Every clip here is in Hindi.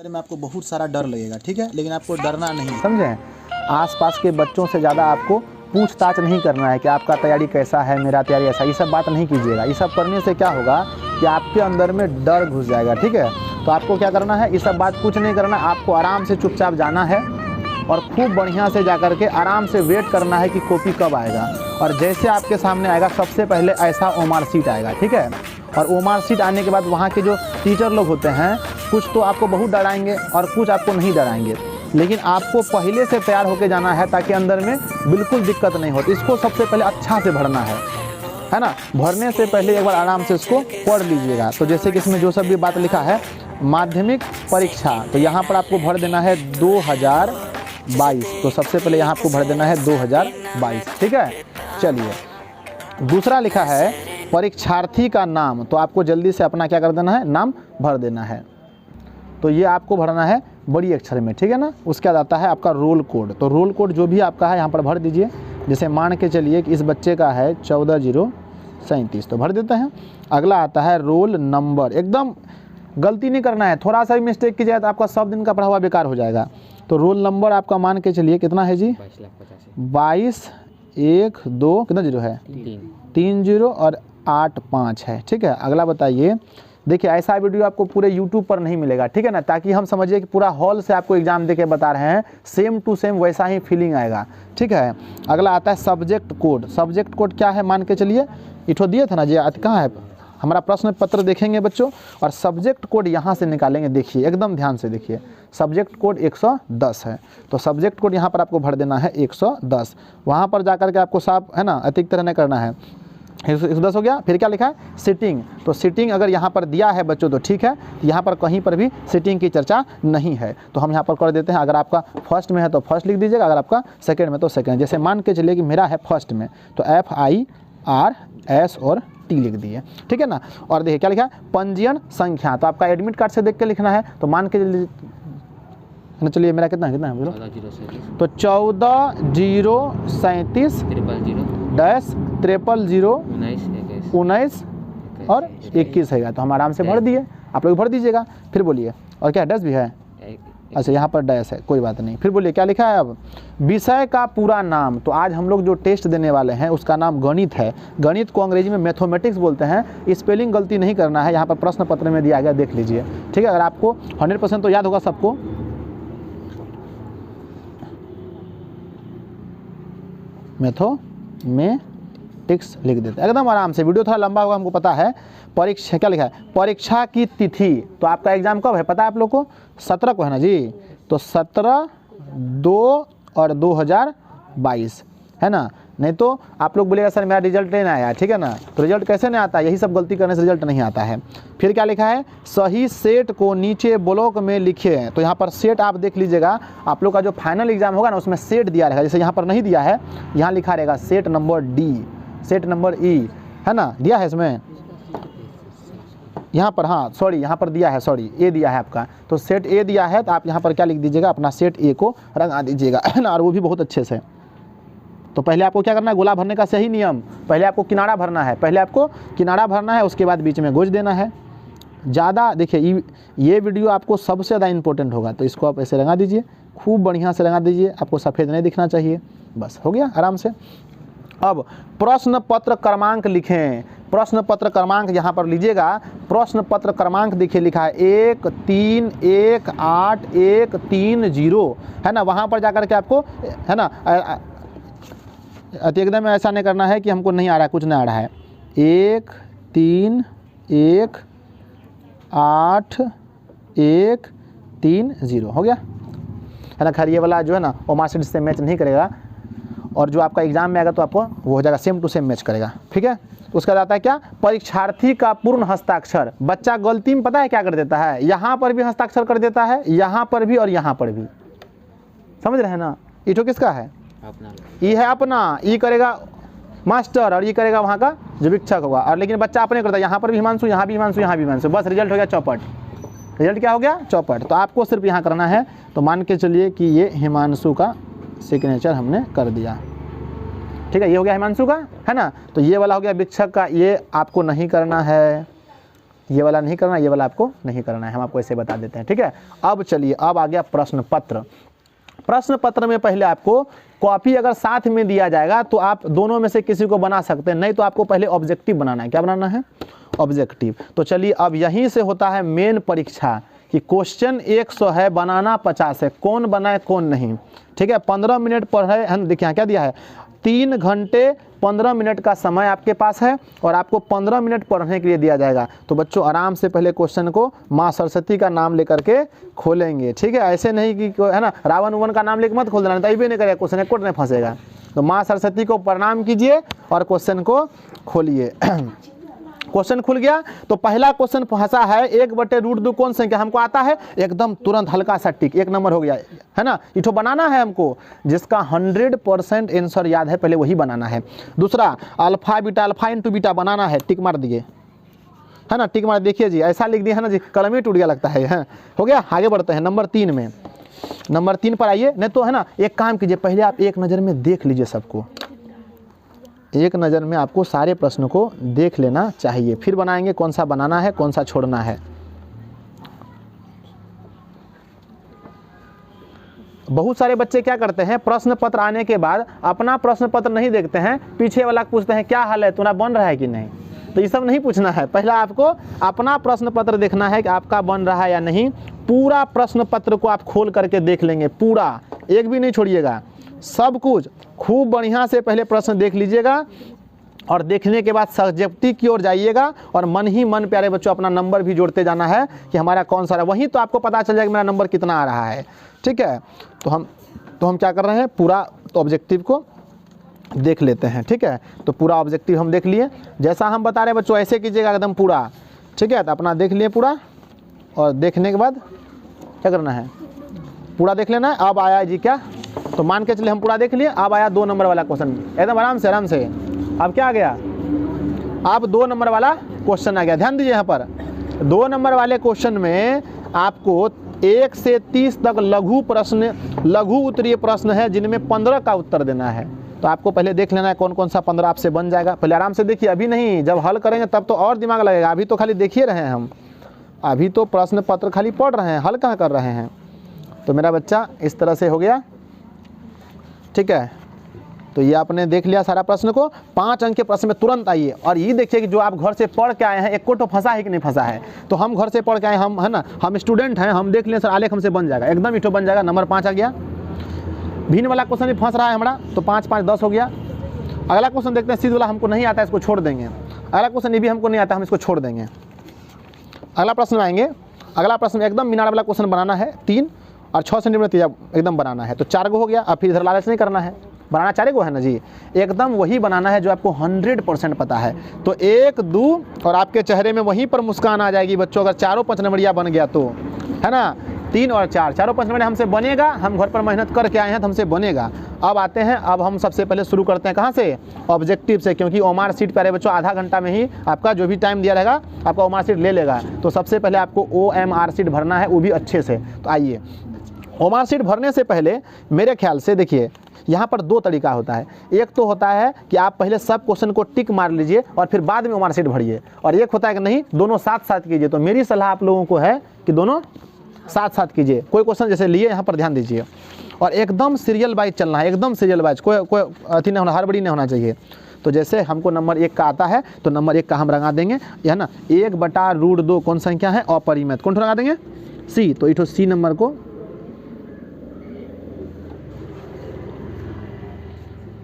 में आपको बहुत सारा डर लगेगा, ठीक है, लेकिन आपको डरना नहीं, समझे। आसपास के बच्चों से ज़्यादा आपको पूछताछ नहीं करना है कि आपका तैयारी कैसा है, मेरा तैयारी ऐसा, ये सब बात नहीं कीजिएगा। ये सब करने से क्या होगा कि आपके अंदर में डर घुस जाएगा, ठीक है। तो आपको क्या करना है, ये सब बात कुछ नहीं करना, आपको आराम से चुपचाप जाना है और खूब बढ़िया से जा कर के आराम से वेट करना है कि कॉपी कब आएगा। और जैसे आपके सामने आएगा सबसे पहले ऐसा ओमार सीट आएगा, ठीक है। और ओमार सीट आने के बाद वहाँ के जो टीचर लोग होते हैं कुछ तो आपको बहुत डराएंगे और कुछ आपको नहीं डराएंगे, लेकिन आपको पहले से तैयार होकर जाना है ताकि अंदर में बिल्कुल दिक्कत नहीं होती। इसको सबसे पहले अच्छा से भरना है ना। भरने से पहले एक बार आराम से इसको पढ़ लीजिएगा। तो जैसे कि इसमें जो सब भी बात लिखा है माध्यमिक परीक्षा, तो यहाँ पर आपको भर देना है 2022। तो सबसे पहले यहाँ आपको भर देना है 2022, ठीक है। चलिए, दूसरा लिखा है परीक्षार्थी का नाम, तो आपको जल्दी से अपना क्या कर देना है, नाम भर देना है। तो ये आपको भरना है बड़ी अक्षर में, ठीक है ना। उसके बाद आता है आपका रोल कोड। तो रोल कोड जो भी आपका है यहाँ पर भर दीजिए। जैसे मान के चलिए कि इस बच्चे का है 14037, तो भर देते हैं। अगला आता है रोल नंबर। एकदम गलती नहीं करना है, थोड़ा सा भी मिस्टेक की जाए तो आपका सब दिन का पढ़ा हुआ बेकार हो जाएगा। तो रोल नंबर आपका मान के चलिए कितना है जी, 22 1 2 कितना जीरो है, 3 0 और 8 5 है, ठीक है। अगला बताइए। देखिए ऐसा वीडियो आपको पूरे YouTube पर नहीं मिलेगा, ठीक है ना, ताकि हम समझिए कि पूरा हॉल से आपको एग्जाम देके बता रहे हैं, सेम टू सेम वैसा ही फीलिंग आएगा, ठीक है। अगला आता है सब्जेक्ट कोड। सब्जेक्ट कोड क्या है मान के चलिए, इठो दिए थे ना जी, कहाँ है हमारा प्रश्न पत्र, देखेंगे बच्चों और सब्जेक्ट कोड यहाँ से निकालेंगे। देखिए एकदम ध्यान से देखिए, सब्जेक्ट कोड 110 है। तो सब्जेक्ट कोड यहाँ पर आपको भर देना है 110। वहाँ पर जाकर के आपको साफ है ना अधिक तरह नहीं करना है। 110 हो गया। फिर क्या लिखा है, सिटिंग। तो सिटिंग अगर यहाँ पर दिया है बच्चों तो ठीक है, यहाँ पर कहीं पर भी सिटिंग की चर्चा नहीं है, तो हम यहाँ पर कर देते हैं। अगर आपका फर्स्ट में है तो फर्स्ट लिख दीजिएगा, अगर आपका सेकंड में तो सेकंड। जैसे मान के चलिए कि मेरा है फर्स्ट में, तो FIRS और T लिख दिए, ठीक है ना। और देखिए क्या लिखा है, पंजीयन संख्या। तो आपका एडमिट कार्ड से देख के लिखना है। तो मान के चलिए मेरा कितना है बोलो, तो 14037 -00019 और 21 है। तो हम आराम से भर दिए, आप लोग भर दीजिएगा। फिर बोलिए, और क्या डैश भी है, अच्छा यहाँ पर डैश है, कोई बात नहीं। फिर बोलिए क्या लिखा है अब, विषय का पूरा नाम। तो आज हम लोग जो टेस्ट देने वाले हैं उसका नाम गणित है। गणित को अंग्रेजी में मैथमेटिक्स बोलते हैं। स्पेलिंग गलती नहीं करना है, यहाँ पर प्रश्न पत्र में दिया गया, देख लीजिए, ठीक है। अगर आपको 100% तो याद होगा सबको, मैथमेटिक्स लिख देते हैं एकदम आराम से। वीडियो थोड़ा लंबा होगा हमको पता है। परीक्षा क्या लिखा है, परीक्षा की तिथि। तो आपका एग्जाम कब है पता है आप लोग को, 17 को है ना जी। तो 17/2 और 2022 है ना। नहीं तो आप लोग बोलेगा सर मेरा रिजल्ट नहीं आया, ठीक है ना। तो रिजल्ट कैसे नहीं आता, यही सब गलती करने से रिजल्ट नहीं आता है। फिर क्या लिखा है, सही सेट को नीचे ब्लॉक में लिखे। तो यहाँ पर सेट आप देख लीजिएगा, आप लोग का जो फाइनल एग्जाम होगा ना उसमें सेट दिया रहेगा। जैसे यहाँ पर नहीं दिया है, यहाँ लिखा रहेगा set number D, set number E, है ना, दिया है इसमें यहाँ पर, हाँ सॉरी यहाँ पर दिया है, सॉरी A दिया है आपका। तो सेट A दिया है, तो आप यहाँ पर क्या लिख दीजिएगा, अपना सेट A को रंगा दीजिएगा, है ना, और वो भी बहुत अच्छे से। तो पहले आपको क्या करना है, गोला भरने का सही नियम, पहले आपको किनारा भरना है, पहले आपको किनारा भरना है, उसके बाद बीच में गोज देना है। ज़्यादा देखिए ये वीडियो आपको सबसे ज़्यादा इंपॉर्टेंट होगा, तो इसको आप ऐसे रंगा दीजिए, खूब बढ़िया से रंगा दीजिए, आपको सफ़ेद नहीं दिखना चाहिए, बस हो गया आराम से। अब प्रश्न पत्र क्रमांक लिखें। प्रश्न पत्र क्रमांक यहाँ पर लीजिएगा, प्रश्न पत्र क्रमांक देखिए लिखा है 131813 है ना। वहाँ पर जाकर के आपको है ना एकदम ऐसा नहीं करना है कि हमको नहीं आ रहा है, कुछ नहीं आ रहा है। 131813 हो गया है ना। खैर ये वाला जो है ना वो मार्कशीट से मैच नहीं करेगा, और जो आपका एग्जाम में आएगा तो आपको वो हो जाएगा सेम टू सेम मैच करेगा, ठीक है। उसका जाता है क्या, परीक्षार्थी का पूर्ण हस्ताक्षर। बच्चा गलती में पता है क्या कर देता है, यहाँ पर भी हस्ताक्षर कर देता है, यहाँ पर भी और यहाँ पर भी, समझ रहे हैं ना। ये तो किसका है, ई है अपना, ई करेगा मास्टर और ये करेगा वहाँ का जो शिक्षक होगा। और लेकिन बच्चा अपने करता है, यहाँ पर भी हिमांशु, यहाँ भी हिमांशु, यहाँ भी हिमांशु, बस रिजल्ट हो गया चौपट। रिजल्ट क्या हो गया, चौपट। तो आपको सिर्फ यहाँ करना है। तो मान के चलिए कि ये हिमांशु का सिग्नेचर हमने कर दिया, ठीक है, ये हो गया हिमांशु का, है ना। तो ये वाला हो गया शिक्षक का, ये आपको नहीं करना है, ये वाला नहीं करना, ये वाला आपको नहीं करना है, हम आपको ऐसे बता देते हैं, ठीक है। अब चलिए, अब आ गया प्रश्न पत्र। प्रश्न पत्र में पहले आपको कॉपी अगर साथ में दिया जाएगा तो आप दोनों में से किसी को बना सकते हैं, नहीं तो आपको पहले ऑब्जेक्टिव बनाना है। क्या बनाना है? ऑब्जेक्टिव। तो चलिए, अब यहीं से होता है मेन परीक्षा कि क्वेश्चन 100 है, बनाना 50 है, कौन बनाए कौन नहीं, ठीक है। 15 मिनट पढ़े हम, देखिए यहाँ क्या दिया है, 3 घंटे 15 मिनट का समय आपके पास है और आपको 15 मिनट पढ़ने के लिए दिया जाएगा। तो बच्चों आराम से पहले क्वेश्चन को माँ सरस्वती का नाम लेकर के खोलेंगे, ठीक है। ऐसे नहीं कि है ना, रावण उवन का नाम लेकर मत खोल देना, तो भी नहीं करेगा, क्वेश्चन एक कोट नहीं फंसेगा। तो माँ सरस्वती को प्रणाम कीजिए और क्वेश्चन को खोलिए। क्वेश्चन खुल गया तो पहला क्वेश्चन फंसा है 1/√2 कौन संख्या, हमको आता है एकदम तुरंत हल्का सा टिक, 1 नंबर हो गया, है ना। इठो बनाना है हमको, जिसका 100% आंसर याद है पहले वही बनाना है। दूसरा alpha beta, alpha into beta बनाना है, टिक मार दिए, है ना, टिक मार। देखिए जी ऐसा लिख दिया है ना जी, कलम ही टूट गया लगता है। हो गया, आगे बढ़ते हैं नंबर 3 में। नंबर 3 पर आइए, नहीं तो है ना एक काम कीजिए, पहले आप एक नज़र में देख लीजिए सबको, एक नज़र में आपको सारे प्रश्न को देख लेना चाहिए, फिर बनाएंगे कौन सा बनाना है कौन सा छोड़ना है। बहुत सारे बच्चे क्या करते हैं, प्रश्न पत्र आने के बाद अपना प्रश्न पत्र नहीं देखते हैं, पीछे वाला पूछते हैं क्या हाल है, तुम्हारा बन रहा है कि नहीं। तो ये सब नहीं पूछना है, पहला आपको अपना प्रश्न पत्र देखना है कि आपका बन रहा है या नहीं। पूरा प्रश्न पत्र को आप खोल करके देख लेंगे, पूरा, एक भी नहीं छोड़िएगा, सब कुछ खूब बढ़िया से पहले प्रश्न देख लीजिएगा और देखने के बाद सब्जेक्टिव की ओर जाइएगा और मन ही मन प्यारे बच्चों अपना नंबर भी जोड़ते जाना है कि हमारा कौन सा रहा, वहीं तो आपको पता चल जाएगा मेरा नंबर कितना आ रहा है, ठीक है। तो हम क्या कर रहे हैं, पूरा ऑब्जेक्टिव को देख लेते हैं, ठीक है। तो पूरा ऑब्जेक्टिव हम देख लिए, जैसा हम बता रहे हैं बच्चों ऐसे कीजिएगा एकदम पूरा, ठीक है। तो अपना देख लिए पूरा, और देखने के बाद क्या करना है, पूरा देख लेना है। अब आया जी क्या, तो मान के चलिए हम पूरा देख लिए, अब आया 2 नंबर वाला क्वेश्चन, एकदम आराम से आराम से। अब क्या आ गया, अब 2 नंबर वाला क्वेश्चन आ गया। ध्यान दीजिए यहाँ पर 2 नंबर वाले क्वेश्चन में आपको 1 से 30 तक लघु उत्तरीय प्रश्न है, जिनमें 15 का उत्तर देना है। तो आपको पहले देख लेना है कौन कौन सा 15 आपसे बन जाएगा। पहले आराम से देखिए, अभी नहीं, जब हल करेंगे तब तो और दिमाग लगेगा, अभी तो खाली देखिए रहे हैं हम, अभी तो प्रश्न पत्र खाली पढ़ रहे हैं, हल कहाँ कर रहे हैं। तो मेरा बच्चा इस तरह से हो गया, ठीक है। तो ये आपने देख लिया सारा प्रश्न को। 5 अंक के प्रश्न में तुरंत आइए और ये देखिए कि जो आप घर से पढ़ के आए हैं एक को तो फंसा है कि नहीं फंसा है। तो हम घर से पढ़ के आए, हम है ना, हम स्टूडेंट हैं, हम देख लें सर आलेख हमसे बन जाएगा, एकदम इठो बन जाएगा। नंबर 5 आ गया। भिन्न वाला क्वेश्चन भी फंस रहा है हमारा, तो 5 5 10 हो गया। अगला क्वेश्चन देखते हैं, सीध वाला हमको नहीं आता है, इसको छोड़ देंगे। अगला क्वेश्चन ये भी हमको नहीं आता, हम इसको छोड़ देंगे। अगला प्रश्न में आएंगे, अगला प्रश्न एकदम मीनार वाला क्वेश्चन बनाना है, 3 और 6 सेंटीमीटर एकदम बनाना है। तो 4 गो हो गया। अब फिर इधर लालच नहीं करना है, बनाना 4 गो है ना जी, एकदम वही बनाना है जो आपको 100% पता है। तो 1 2 और आपके चेहरे में वहीं पर मुस्कान आ जाएगी बच्चों, अगर चारों 5 नंबरिया बन गया तो, है ना। 3 और 4 चारों 5 नंबर हमसे बनेगा, हम घर पर मेहनत करके आए हैं तो हमसे बनेगा। अब आते हैं, अब हम सबसे पहले शुरू करते हैं कहाँ से, ऑब्जेक्टिव से, क्योंकि ओमार सीट प्यारे बच्चों आधा घंटा में ही आपका जो भी टाइम दिया रहेगा आपका ओमार सीट ले लेगा। तो सबसे पहले आपको OMR सीट भरना है, वो भी अच्छे से। तो आइए, ओमार सीट भरने से पहले मेरे ख्याल से देखिए यहाँ पर 2 तरीका होता है। एक तो होता है कि आप पहले सब क्वेश्चन को टिक मार लीजिए और फिर बाद में ओमार सीट भरिए, और एक होता है कि नहीं, दोनों साथ साथ कीजिए। तो मेरी सलाह आप लोगों को है कि दोनों साथ साथ कीजिए। कोई क्वेश्चन जैसे लिए यहाँ पर ध्यान दीजिए, और एकदम सीरियल वाइज चलना है, एकदम सीरियल वाइज, कोई अथी नहीं होना, हड़बड़ी नहीं होना चाहिए। तो जैसे हमको नंबर 1 का आता है तो नंबर 1 का हम रंगा देंगे, है ना। 1/√2 कौन संख्या है, अपरिमित, कौन रंगा देंगे, C। तो इठो C नंबर को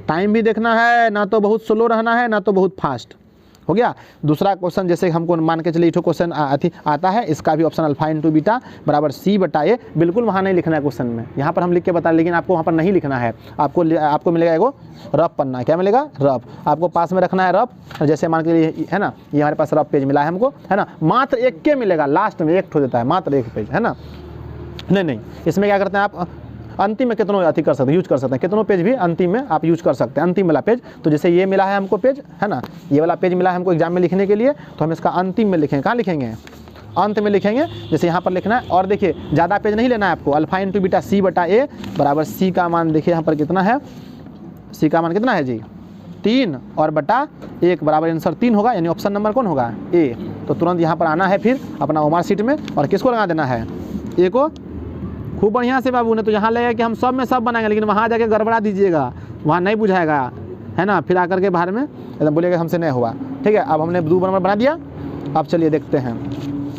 टाइम भी देखना है, ना तो बहुत स्लो रहना है ना तो बहुत फास्ट। हो गया। दूसरा क्वेश्चन जैसे हमको मान के चलिए, इठो क्वेश्चन आता है, इसका भी ऑप्शन अल्फा इंटू बीटा बराबर C/A। बिल्कुल वहाँ नहीं लिखना है क्वेश्चन में, यहाँ पर हम लिख के बता, लेकिन आपको वहाँ पर नहीं लिखना है। आपको मिलेगा एगो रफ पन्ना, क्या मिलेगा, रफ। आपको पास में रखना है रफ, जैसे मान के लिए, है ना, ये हमारे पास रफ पेज मिला है हमको, है ना। मात्र 1 के मिलेगा, लास्ट में 1 ठो देता है, मात्र 1 पेज, है ना। नहीं, इसमें क्या करते हैं आप, अंतिम में कितनों अति कर सकते हैं, यूज कर सकते हैं, कितनों पेज भी अंतिम में आप यूज कर सकते हैं, अंतिम वाला पेज। तो जैसे ये मिला है हमको पेज, है ना, ये वाला पेज मिला है हमको एग्जाम में लिखने के लिए, तो हम इसका अंतिम में लिखेंगे। कहाँ लिखेंगे, अंत में लिखेंगे, जैसे यहाँ पर लिखना है। और देखिए ज़्यादा पेज नहीं लेना है आपको, अल्फा इंटू बीटा C/A बराबर C का मान देखिए यहाँ पर कितना है, C का मान कितना है जी, 3 और बटा 1 बराबर आंसर 3 होगा, यानी ऑप्शन नंबर कौन होगा, A। तो तुरंत यहाँ पर आना है फिर अपना ओमार सीट में और किसको लगा देना है, ए को। खूब बढ़िया से बाबू ने तो यहाँ लगेगा कि हम सब में सब बनाएंगे, लेकिन वहाँ जाके गड़बड़ा दीजिएगा, वहाँ नहीं बुझाएगा, है ना। फिर आकर के बाहर में एकदम बोलिएगा हमसे नहीं हुआ, ठीक है। अब हमने 2 नंबर बना दिया। अब चलिए देखते हैं,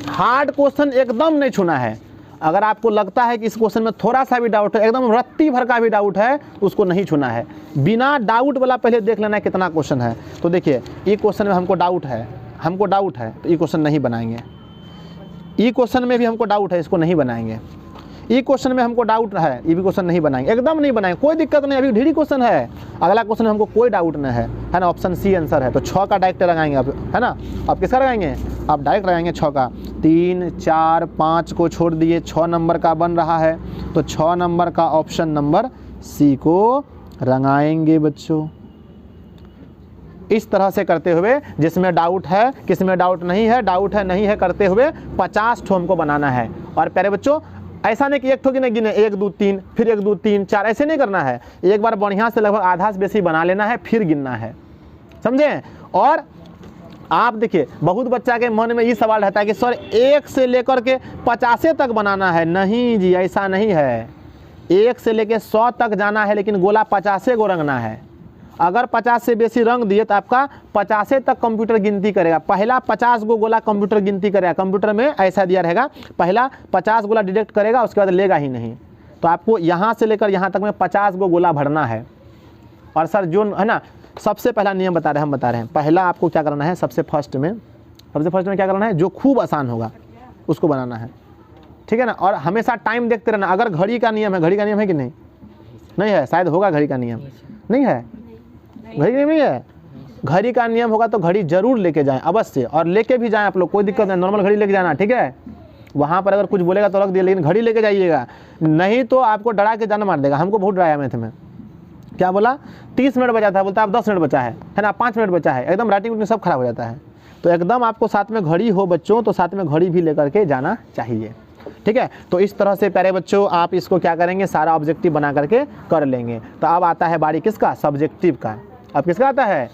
हार्ड क्वेश्चन एकदम नहीं छूना है। अगर आपको लगता है कि इस क्वेश्चन में थोड़ा सा भी डाउट है, एकदम रत्ती भर का भी डाउट है, उसको नहीं छूना है। बिना डाउट वाला पहले देख लेना है कितना क्वेश्चन है। तो देखिए ये क्वेश्चन में हमको डाउट है तो ये क्वेश्चन नहीं बनाएंगे। ये क्वेश्चन में भी हमको डाउट है, इसको नहीं बनाएंगे। ये क्वेश्चन में हमको डाउट है, ये भी क्वेश्चन नहीं बनाएंगे, एकदम नहीं बनाएंगे, कोई दिक्कत नहीं। अभी ढेरी क्वेश्चन है, अगला क्वेश्चन में हमको कोई डाउट नहीं है ना। ऑप्शन सी आंसर है, तो 6 का डायरेक्ट लगाएंगे आप, है ना। आप किसका लगाएंगे, आप डायरेक्ट लगाएंगे 6 का। 3, 4, 5 को छोड़ दिए, 6 नंबर का बन रहा है, तो 6 नंबर का ऑप्शन नंबर सी को रंगाएंगे बच्चों। इस तरह से करते हुए, जिसमें डाउट है किसमें डाउट नहीं है, डाउट है नहीं है करते हुए 50 ठो हमको बनाना है। और प्यारे बच्चों ऐसा नहीं कि एक ठो गिने 1, 2, 3, फिर 1, 2, 3, 4, ऐसे नहीं करना है। एक बार बढ़िया से लगभग आधा से बेसी बना लेना है, फिर गिनना है, समझे। और आप देखिए बहुत बच्चा के मन में ये सवाल रहता है कि सर 1 से लेकर के 50 तक बनाना है। नहीं जी, ऐसा नहीं है। 1 से लेकर 100 तक जाना है, लेकिन गोला 50 को रंगना है। अगर 50 से बेसी रंग दिए तो आपका 50 तक कंप्यूटर गिनती करेगा। पहला 50 गो गोला कंप्यूटर गिनती करेगा। कंप्यूटर में ऐसा दिया रहेगा, पहला 50 गोला डिटेक्ट करेगा, उसके बाद लेगा ही नहीं। तो आपको यहाँ से लेकर यहाँ तक में 50 गो गोला भरना है। और सर जो है ना, सबसे पहला नियम हम बता रहे हैं। पहला आपको क्या करना है, सबसे फर्स्ट में क्या करना है, जो खूब आसान होगा उसको बनाना है, ठीक है ना। और हमेशा टाइम देखते रहना। अगर घड़ी का नियम है कि नहीं है, शायद होगा घड़ी का नियम, नहीं है घड़ी का नियम नहीं है। घड़ी का नियम होगा तो घड़ी जरूर लेके जाएं अवश्य, और लेके भी जाएं आप लोग, कोई दिक्कत नहीं, नॉर्मल घड़ी लेके जाना, ठीक है। वहाँ पर अगर कुछ बोलेगा तो रख दिया, लेकिन घड़ी लेके जाइएगा, नहीं तो आपको डरा के जान मार देगा। हमको बहुत डराया मैथ में, क्या बोला 30 मिनट बचा था, बोलता है अब 10 मिनट बचा है ना, 5 मिनट बचा है, एकदम राइटिंग उटिंग सब खराब हो जाता है। तो एकदम आपको साथ में घड़ी हो बच्चों, तो साथ में घड़ी भी लेकर के जाना चाहिए, ठीक है। तो इस तरह से प्यारे बच्चों आप इसको क्या करेंगे, सारा ऑब्जेक्टिव बना करके कर लेंगे। तो अब आता है बारी किसका, सब्जेक्टिव का। अब किसका आता है,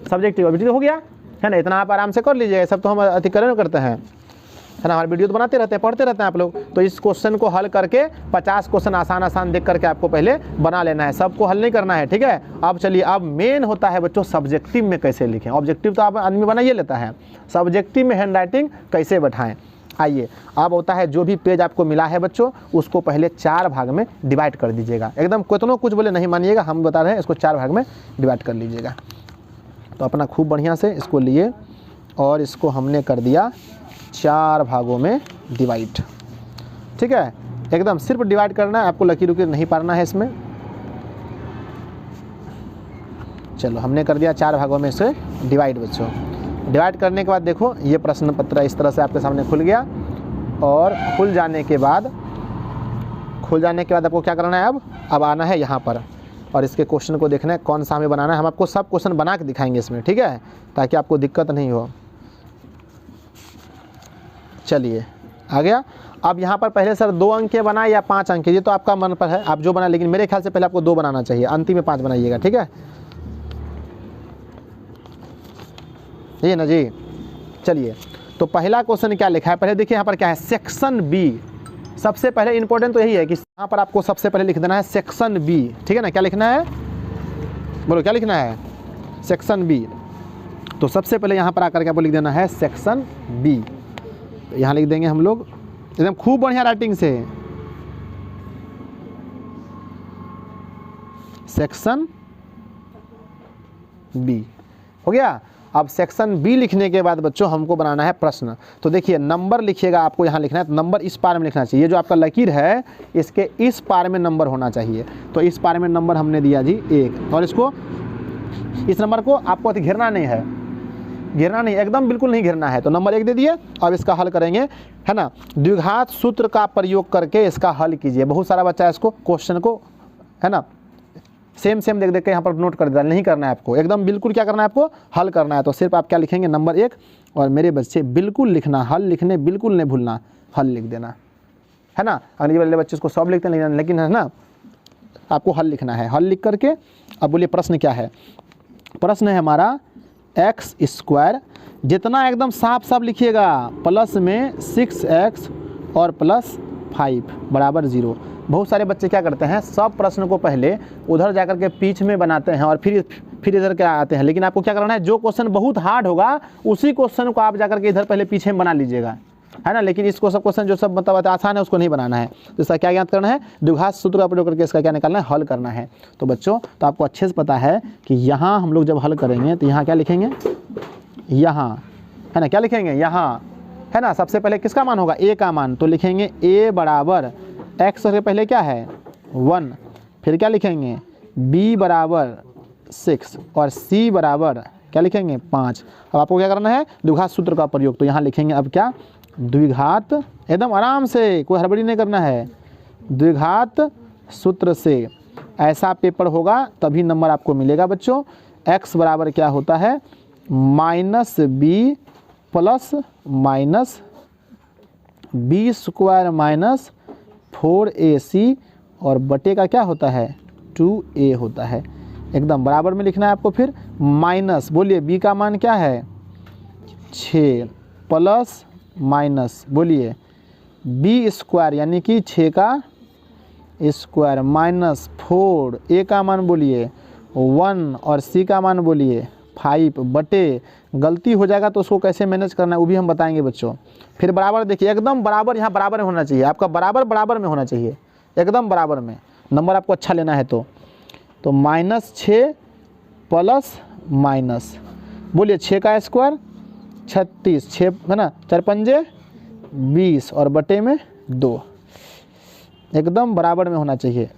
सब्जेक्टिव। ऑब्जेक्टिव हो गया है ना, इतना आप आराम से कर लीजिए, सब तो हम अतिक्रमण करते हैं, है ना। हमारे वीडियो तो बनाते रहते हैं, पढ़ते रहते हैं आप लोग। तो इस क्वेश्चन को हल करके 50 क्वेश्चन आसान देख करके आपको पहले बना लेना है, सबको हल नहीं करना है, ठीक है। अब चलिए, अब मेन होता है बच्चों सब्जेक्टिव में कैसे लिखें। ऑब्जेक्टिव तो आप आदमी बना ही लेता है, सब्जेक्टिव में हैंड राइटिंग कैसे बैठाएं। आइए, अब होता है जो भी पेज आपको मिला है बच्चों, उसको पहले 4 भाग में डिवाइड कर दीजिएगा। एकदम कितनों कुछ बोले नहीं मानिएगा, हम बता रहे हैं, इसको 4 भाग में डिवाइड कर लीजिएगा। तो अपना खूब बढ़िया से इसको लिए और इसको हमने कर दिया 4 भागों में डिवाइड, ठीक है। एकदम सिर्फ डिवाइड करना है, आपको लकीर उकीर नहीं पारना है इसमें। चलो हमने कर दिया 4 भागों में से डिवाइड बच्चों। डिवाइड करने के बाद देखो ये प्रश्न पत्र इस तरह से आपके सामने खुल गया। और खुल जाने के बाद आपको क्या करना है, अब आना है यहाँ पर और इसके क्वेश्चन को देखना है कौन सा हमें बनाना है। हम आपको सब क्वेश्चन बना के दिखाएंगे इसमें, ठीक है, ताकि आपको दिक्कत नहीं हो। चलिए आ गया। अब यहाँ पर पहले सर 2 अंक के बनाए या 5 अंक के, ये तो आपका मन पर है, आप जो बनाए, लेकिन मेरे ख्याल से पहले आपको 2 बनाना चाहिए, अंतिम में 5 बनाइएगा, ठीक है। ये ना जी। चलिए, तो पहला क्वेश्चन क्या लिखा है, पहले देखिए यहाँ पर क्या है, सेक्शन बी। सबसे पहले इंपॉर्टेंट तो यही है कि यहाँ पर आपको सबसे पहले लिख देना है सेक्शन बी, ठीक है ना। क्या लिखना है, बोलो क्या लिखना है, सेक्शन बी। तो सबसे पहले यहाँ पर आकर के आपको लिख देना है सेक्शन बी। तो यहाँ लिख देंगे हम लोग एकदम खूब बढ़िया राइटिंग से, सेक्शन बी हो गया। अब सेक्शन बी लिखने के बाद बच्चों हमको बनाना है प्रश्न। तो देखिए नंबर लिखिएगा, आपको यहाँ लिखना है, तो नंबर इस पार में लिखना चाहिए। ये जो आपका लकीर है इसके इस पार में नंबर होना चाहिए। तो इस पार में नंबर हमने दिया जी 1, और इसको इस नंबर को आपको घेरना नहीं है, घेरना नहीं, एकदम बिल्कुल नहीं घेरना है। तो नंबर 1 दे दिए। अब इसका हल करेंगे, है ना। द्विघात सूत्र का प्रयोग करके इसका हल कीजिए। बहुत सारा बच्चा इसको क्वेश्चन को, है ना, सेम देख के यहाँ पर नोट कर देता, नहीं करना है आपको, एकदम बिल्कुल क्या करना है आपको, हल करना है। तो सिर्फ आप क्या लिखेंगे, नंबर 1, और मेरे बच्चे बिल्कुल लिखना, हल लिखने बिल्कुल नहीं भूलना, हल लिख देना, है ना। अंग्रेजी वाले बच्चे उसको सब लिखते हैं, लेकिन है ना आपको हल लिखना है। हल लिख करके अब बोलिए प्रश्न क्या है। प्रश्न है हमारा x² जितना एकदम साफ साफ लिखिएगा, प्लस में 6x और प्लस 5 बराबर 0। बहुत सारे बच्चे क्या करते हैं, सब प्रश्न को पहले उधर जाकर के बीच में बनाते हैं और फिर इधर के आते हैं। लेकिन आपको क्या करना है, जो क्वेश्चन बहुत हार्ड होगा उसी क्वेश्चन को आप जाकर के इधर पहले पीछे में बना लीजिएगा, है ना। लेकिन इसको सब क्वेश्चन जो सब मतलब आसान है उसको नहीं बनाना है। तो इसका क्या ज्ञात करना है, द्विघात सूत्र का प्रयोग करके इसका क्या निकालना है, हल करना है। तो बच्चों तो आपको अच्छे से पता है कि यहाँ हम लोग जब हल करेंगे तो यहाँ क्या लिखेंगे, यहाँ, है ना, क्या लिखेंगे यहाँ, है ना। सबसे पहले किसका मान होगा, a का मान। तो लिखेंगे a बराबर x से पहले क्या है 1, फिर क्या लिखेंगे b बराबर 6 और c बराबर क्या लिखेंगे 5। अब आपको क्या करना है, द्विघात सूत्र का प्रयोग। तो यहाँ लिखेंगे अब क्या, द्विघात, एकदम आराम से, कोई हड़बड़ी नहीं करना है, द्विघात सूत्र से। ऐसा पेपर होगा तभी नंबर आपको मिलेगा बच्चों। x बराबर क्या होता है, -b plus minus b square minus 4ac और बटे का क्या होता है 2a होता है। एकदम बराबर में लिखना है आपको। फिर माइनस, बोलिए b का मान क्या है 6 प्लस माइनस, बोलिए b स्क्वायर यानी कि 6 का स्क्वायर माइनस 4, a का मान बोलिए 1 और c का मान बोलिए 5 बटे, गलती हो जाएगा तो उसको कैसे मैनेज करना है वो भी हम बताएंगे बच्चों। फिर बराबर, देखिए एकदम बराबर, यहाँ बराबर में होना चाहिए आपका, बराबर में होना चाहिए, एकदम बराबर में, नंबर आपको अच्छा लेना है। तो -6 प्लस माइनस, बोलिए 6 का स्क्वायर 36, 6 है ना, 4 पंजे 20 और बटे में 2, एकदम बराबर में होना चाहिए।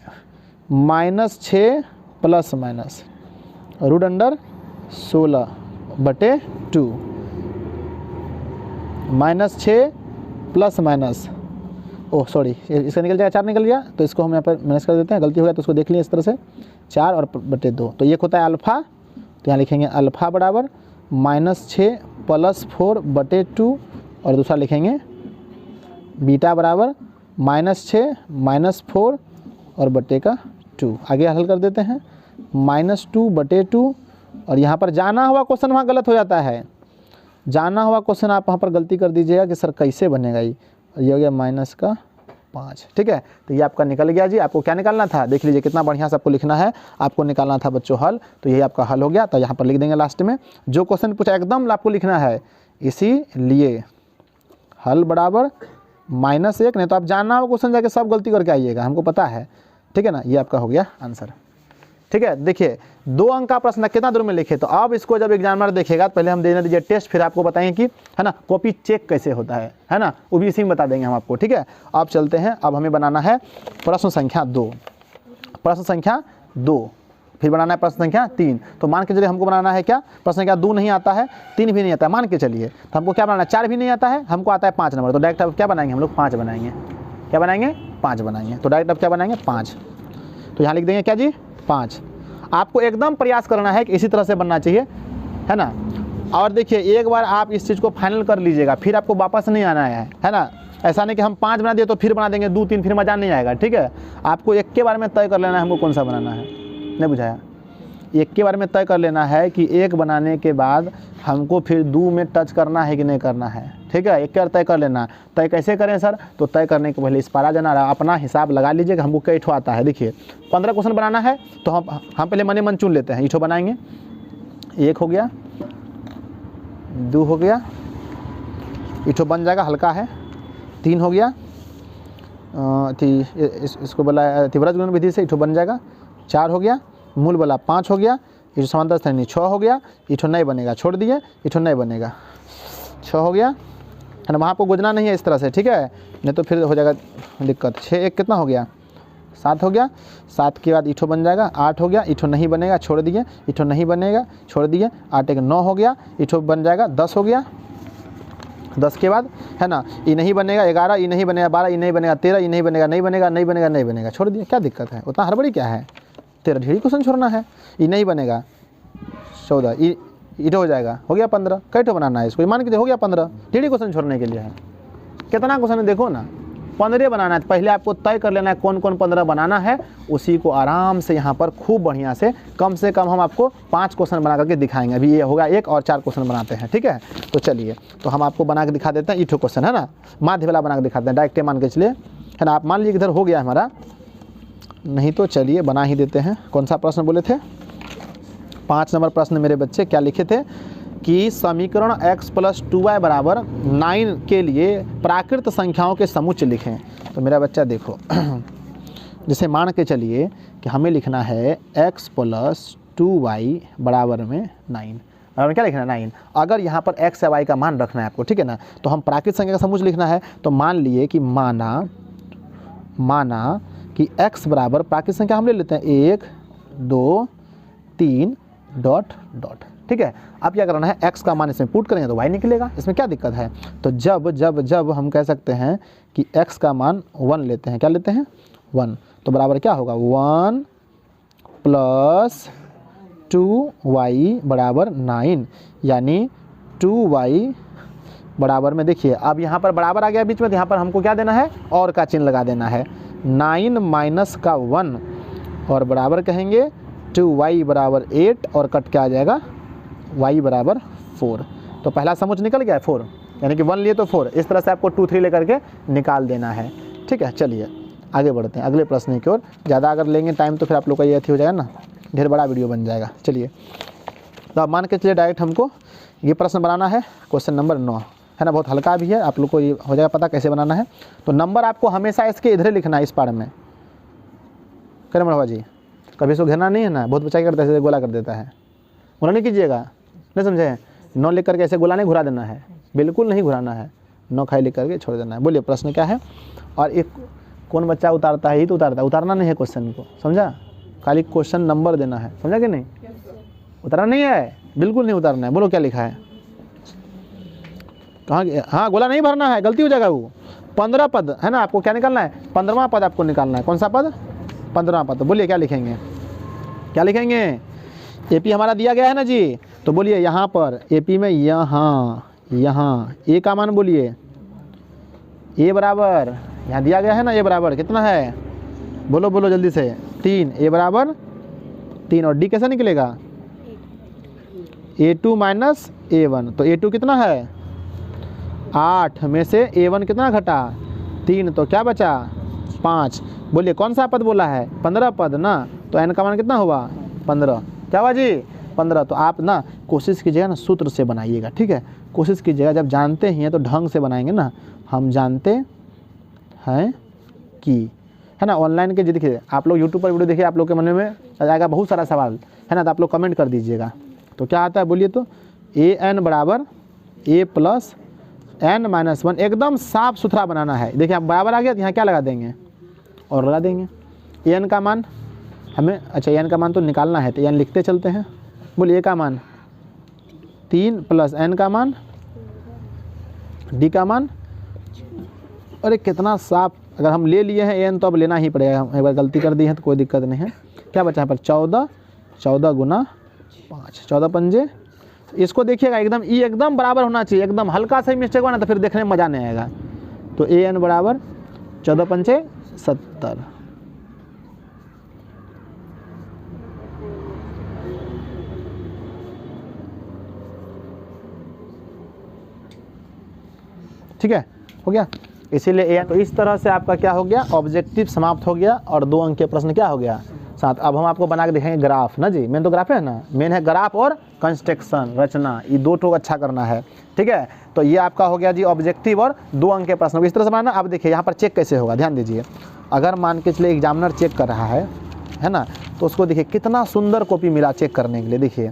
-6 प्लस माइनस रूट अंडर 16 बटे 2, -6 प्लस माइनस, ओह सॉरी इसका निकल जाएगा 4 निकल गया, तो इसको हम यहाँ पर मैनेज कर देते हैं, गलती हो गया तो उसको देख लिया इस तरह से 4 और बटे 2। तो ये होता है अल्फ़ा, तो यहाँ लिखेंगे अल्फ़ा बराबर -6 प्लस 4 बटे 2 और दूसरा लिखेंगे बीटा बराबर -6 माइनस 4 और बटे का 2। आगे हल कर देते हैं, -2 बटे 2 और यहाँ पर जाना हुआ क्वेश्चन वहाँ गलत हो जाता है, जाना हुआ क्वेश्चन आप वहाँ पर गलती कर दीजिएगा कि सर कैसे बनेगा ये हो गया -5, ठीक है। तो ये आपका निकल गया जी। आपको क्या निकालना था, देख लीजिए कितना बढ़िया से आपको लिखना है, आपको निकालना था बच्चों हल। तो यही आपका हल हो गया। तो यहाँ पर लिख देंगे लास्ट में, जो क्वेश्चन पूछा एकदम आपको लिखना है, इसीलिए हल बराबर -1, नहीं तो आप जानना हुआ क्वेश्चन जाके सब गलती करके आइएगा, हमको पता है, ठीक है ना। ये आपका हो गया आंसर, ठीक है। देखिए 2 अंक का प्रश्न कितना दूर में लिखे, तो अब इसको जब एग्जामिनर देखेगा तो पहले हम देने दीजिए टेस्ट, फिर आपको बताएंगे कि, है ना, कॉपी चेक कैसे होता है ना, वो भी इसी में बता देंगे हम आपको, ठीक है। अब चलते हैं, अब हमें बनाना है प्रश्न संख्या 2, प्रश्न संख्या 2, फिर बनाना है प्रश्न संख्या 3। तो मान के चलिए हमको बनाना है क्या, प्रश्न संख्या 2 नहीं आता है, 3 भी नहीं आता है, मान के चलिए, तो हमको क्या बनाना है, 4 भी नहीं आता है, हमको आता है 5 नंबर। तो डायरेक्ट अब क्या बनाएंगे हम लोग, 5 बनाएंगे, क्या बनाएंगे 5 बनाएंगे। तो डायरेक्ट अब क्या बनाएंगे 5, तो यहाँ लिख देंगे क्या जी 5। आपको एकदम प्रयास करना है कि इसी तरह से बनना चाहिए, है ना। और देखिए एक बार आप इस चीज़ को फाइनल कर लीजिएगा, फिर आपको वापस नहीं आना है ना। ऐसा नहीं कि हम 5 बना दिए तो फिर बना देंगे 2 3, फिर मज़ा नहीं आएगा, ठीक है। आपको एक के बारे में तय कर लेना है हमको कौन सा बनाना है, नहीं बुझाया, एक के बारे में तय कर लेना है कि एक बनाने के बाद हमको फिर 2 में टच करना है कि नहीं करना है, ठीक है। एक तय कर लेना। तय कैसे करें सर, तो तय करने के पहले इस पारा जाना, अपना हिसाब लगा लीजिए कि हमको कई ठो आता है। देखिए 15 क्वेश्चन बनाना है तो हम पहले मने मन चुन लेते हैं, इठो बनाएंगे, 1 हो गया, 2 हो गया, इठो बन जाएगा हल्का है, 3 हो गया, इसको बोला व्रज गुणन विधि से इठो बन जाएगा, 4 हो गया, मूल वाला 5 हो गया, इठो समांतर श्रेणी 6 हो गया, इठो नहीं बनेगा, छोड़ दिए, इठो नहीं बनेगा, 6 हो गया, है ना। वहाँ आपको गुजना नहीं है इस तरह से, ठीक है, नहीं तो फिर हो जाएगा दिक्कत। 6 1 कितना हो गया 7 हो गया, 7 के बाद इठो बन जाएगा, 8 हो गया, इठो नहीं बनेगा, छोड़ दिए, इठो नहीं बनेगा, छोड़ दिए, 8 1 9 हो गया, इठो बन जाएगा, 10 हो गया, 10 के बाद, है ना, ये नहीं बनेगा, 11 ये नहीं बनेगा, 12 ये नहीं बनेगा, 13 ये नहीं बनेगा, नहीं बनेगा, नहीं बनेगा, नहीं बनेगा, छोड़ दिए। क्या दिक्कत है, उतना हड़बड़ी क्या है, 13 ढेरी क्वेश्चन छोड़ना है, ये नहीं बनेगा, 14 इधर हो जाएगा, हो गया 15, कैठो बनाना है इसको, मान के हो गया 15, ढेरी क्वेश्चन छोड़ने के लिए है। कितना क्वेश्चन है देखो ना, 15 बनाना है, तो पहले आपको तय कर लेना है कौन कौन 15 बनाना है, उसी को आराम से यहाँ पर खूब बढ़िया से कम हम आपको 5 क्वेश्चन बना करके दिखाएंगे। अभी ये होगा 1 और 4 क्वेश्चन बनाते हैं, ठीक है। तो चलिए, तो हम आपको बना के दिखा देते हैं, 1 क्वेश्चन है ना, माध्य वाला बना के दिखाते हैं, डायरेक्ट मान के चलिए, है ना। आप मान लीजिए इधर हो गया हमारा, नहीं तो चलिए बना ही देते हैं। कौन सा प्रश्न बोले थे? 5 नंबर प्रश्न मेरे बच्चे क्या लिखे थे कि समीकरण x + 2y = 9 के लिए प्राकृत संख्याओं के समुच्चय लिखें। तो मेरा बच्चा देखो, जैसे मान के चलिए कि हमें लिखना है x + 2y = 9, और क्या लिखना है 9। अगर यहाँ पर x या y का मान रखना है आपको, ठीक है ना, तो हम प्राकृत संख्या का समुच्चय लिखना है। तो मान लिए कि माना कि x बराबर प्राकृत संख्या हम ले लेते हैं 1 2 3 ... ठीक है। अब क्या करना है, x का मान इसमें पुट करेंगे तो y निकलेगा, इसमें क्या दिक्कत है। तो जब हम कह सकते हैं कि x का मान 1 लेते हैं, क्या लेते हैं 1, तो बराबर क्या होगा 1 + 2y = 9, यानी 2y बराबर में देखिए, अब यहाँ पर बराबर आ गया बीच में, तो यहाँ पर हमको क्या देना है, और का चिन्ह लगा देना है, 9 - का 1 और बराबर कहेंगे 2y = 8 और कट के आ जाएगा y = 4। तो पहला समुच्चय निकल गया है 4, यानी कि 1 लिए तो 4, इस तरह से आपको 2 3 लेकर के निकाल देना है, ठीक है। चलिए आगे बढ़ते हैं अगले प्रश्न की ओर। ज़्यादा अगर लेंगे टाइम तो फिर आप लोग का ये अथी हो जाएगा ना, ढेर बड़ा वीडियो बन जाएगा। चलिए, तो अब मान के चलिए डायरेक्ट हमको ये प्रश्न बनाना है, क्वेश्चन नंबर 9 है ना, बहुत हल्का भी है, आप लोग को ये हो जाएगा पता कैसे बनाना है। तो नंबर आपको हमेशा इसके इधर लिखना है, इस पार में, क्या नंबर जी, कभी इसको घेरना नहीं है ना, बहुत बच्चा करता है ऐसे गोला कर देता है, गोला नहीं कीजिएगा, नहीं समझे, 9 लिख करके ऐसे गोला नहीं घुरा देना है, बिल्कुल नहीं घुराना है, 9 खाली लिख करके छोड़ देना है। बोलिए प्रश्न क्या है, और एक कौन बच्चा उतारता है, ही तो उतारता है, उतारना नहीं है क्वेश्चन को, समझा, खाली क्वेश्चन नंबर देना है, समझा कि नहीं, उतारना नहीं है, बिल्कुल नहीं उतारना है। बोलो क्या लिखा है, कहाँ, हाँ गोला नहीं भरना है, गलती हो जाएगा। वो 15 पद है ना, आपको क्या निकालना है, 15वां पद आपको निकालना है। कौन सा पद, 15वां पद। तो बोलिए क्या लिखेंगे, क्या लिखेंगे, एपी हमारा दिया गया है ना जी, तो बोलिए यहाँ पर एपी में यहाँ ए का मान बोलिए, ए बराबर, यहाँ दिया गया है ना, ए बराबर कितना है, बोलो जल्दी से, 3, ए बराबर 3, और डी कैसा निकलेगा, A2 - A1, तो A2 कितना है 8 में से A1 कितना घटा 3, तो क्या बचा 5। बोलिए कौन सा पद बोला है, 15 पद ना, तो n का मान कितना हुआ 15, क्या हुआ जी 15। तो आप ना कोशिश कीजिएगा ना सूत्र से बनाइएगा, ठीक है, कोशिश कीजिएगा, जब जानते ही हैं तो ढंग से बनाएंगे ना। हम जानते हैं कि, है ना, ऑनलाइन के देखिए आप लोग यूट्यूब पर वीडियो देखिए, आप लोग के मन में आ जाएगा बहुत सारा सवाल, है ना, तो आप लोग कमेंट कर दीजिएगा। तो क्या आता है बोलिए, तो an बराबर a + n - 1, एकदम साफ सुथरा बनाना है। देखिए आप बराबर आ गया तो यहाँ क्या लगा देंगे, और लगा देंगे an का मान हमें, अच्छा n का मान तो निकालना है, तो n लिखते चलते हैं। बोलिए a का मान 3 + n का मान, d का मान, अरे कितना साफ, अगर हम ले लिए हैं n तो अब लेना ही पड़ेगा, हम एक बार गलती कर दी है तो कोई दिक्कत नहीं है। क्या बचा है पर 14 × 5, 14 पंजे, इसको देखिएगा एकदम ई एकदम बराबर होना चाहिए, एकदम हल्का सा मिस्टेक हुआ ना तो फिर देखने में मज़ा नहीं आएगा। तो an बराबर 14 पंचे 70, ठीक है, हो गया। इसीलिए तो इस तरह से आपका क्या हो गया, ऑब्जेक्टिव समाप्त हो गया, और 2 अंक के प्रश्न क्या हो गया साथ। अब हम आपको बना के दिखाएंगे ग्राफ ना जी, मेन तो ग्राफ है ना, मेन है ग्राफ और कंस्ट्रक्शन रचना, ये 2 ठो अच्छा करना है, ठीक है। तो ये आपका हो गया जी ऑब्जेक्टिव और 2 अंक के प्रश्न, इस तरह से बनाना। अब देखिए यहाँ पर चेक कैसे होगा, ध्यान दीजिए, अगर मान के चलिए एग्जामिनर चेक कर रहा है ना, तो उसको देखिए कितना सुंदर कॉपी मिला चेक करने के लिए, देखिए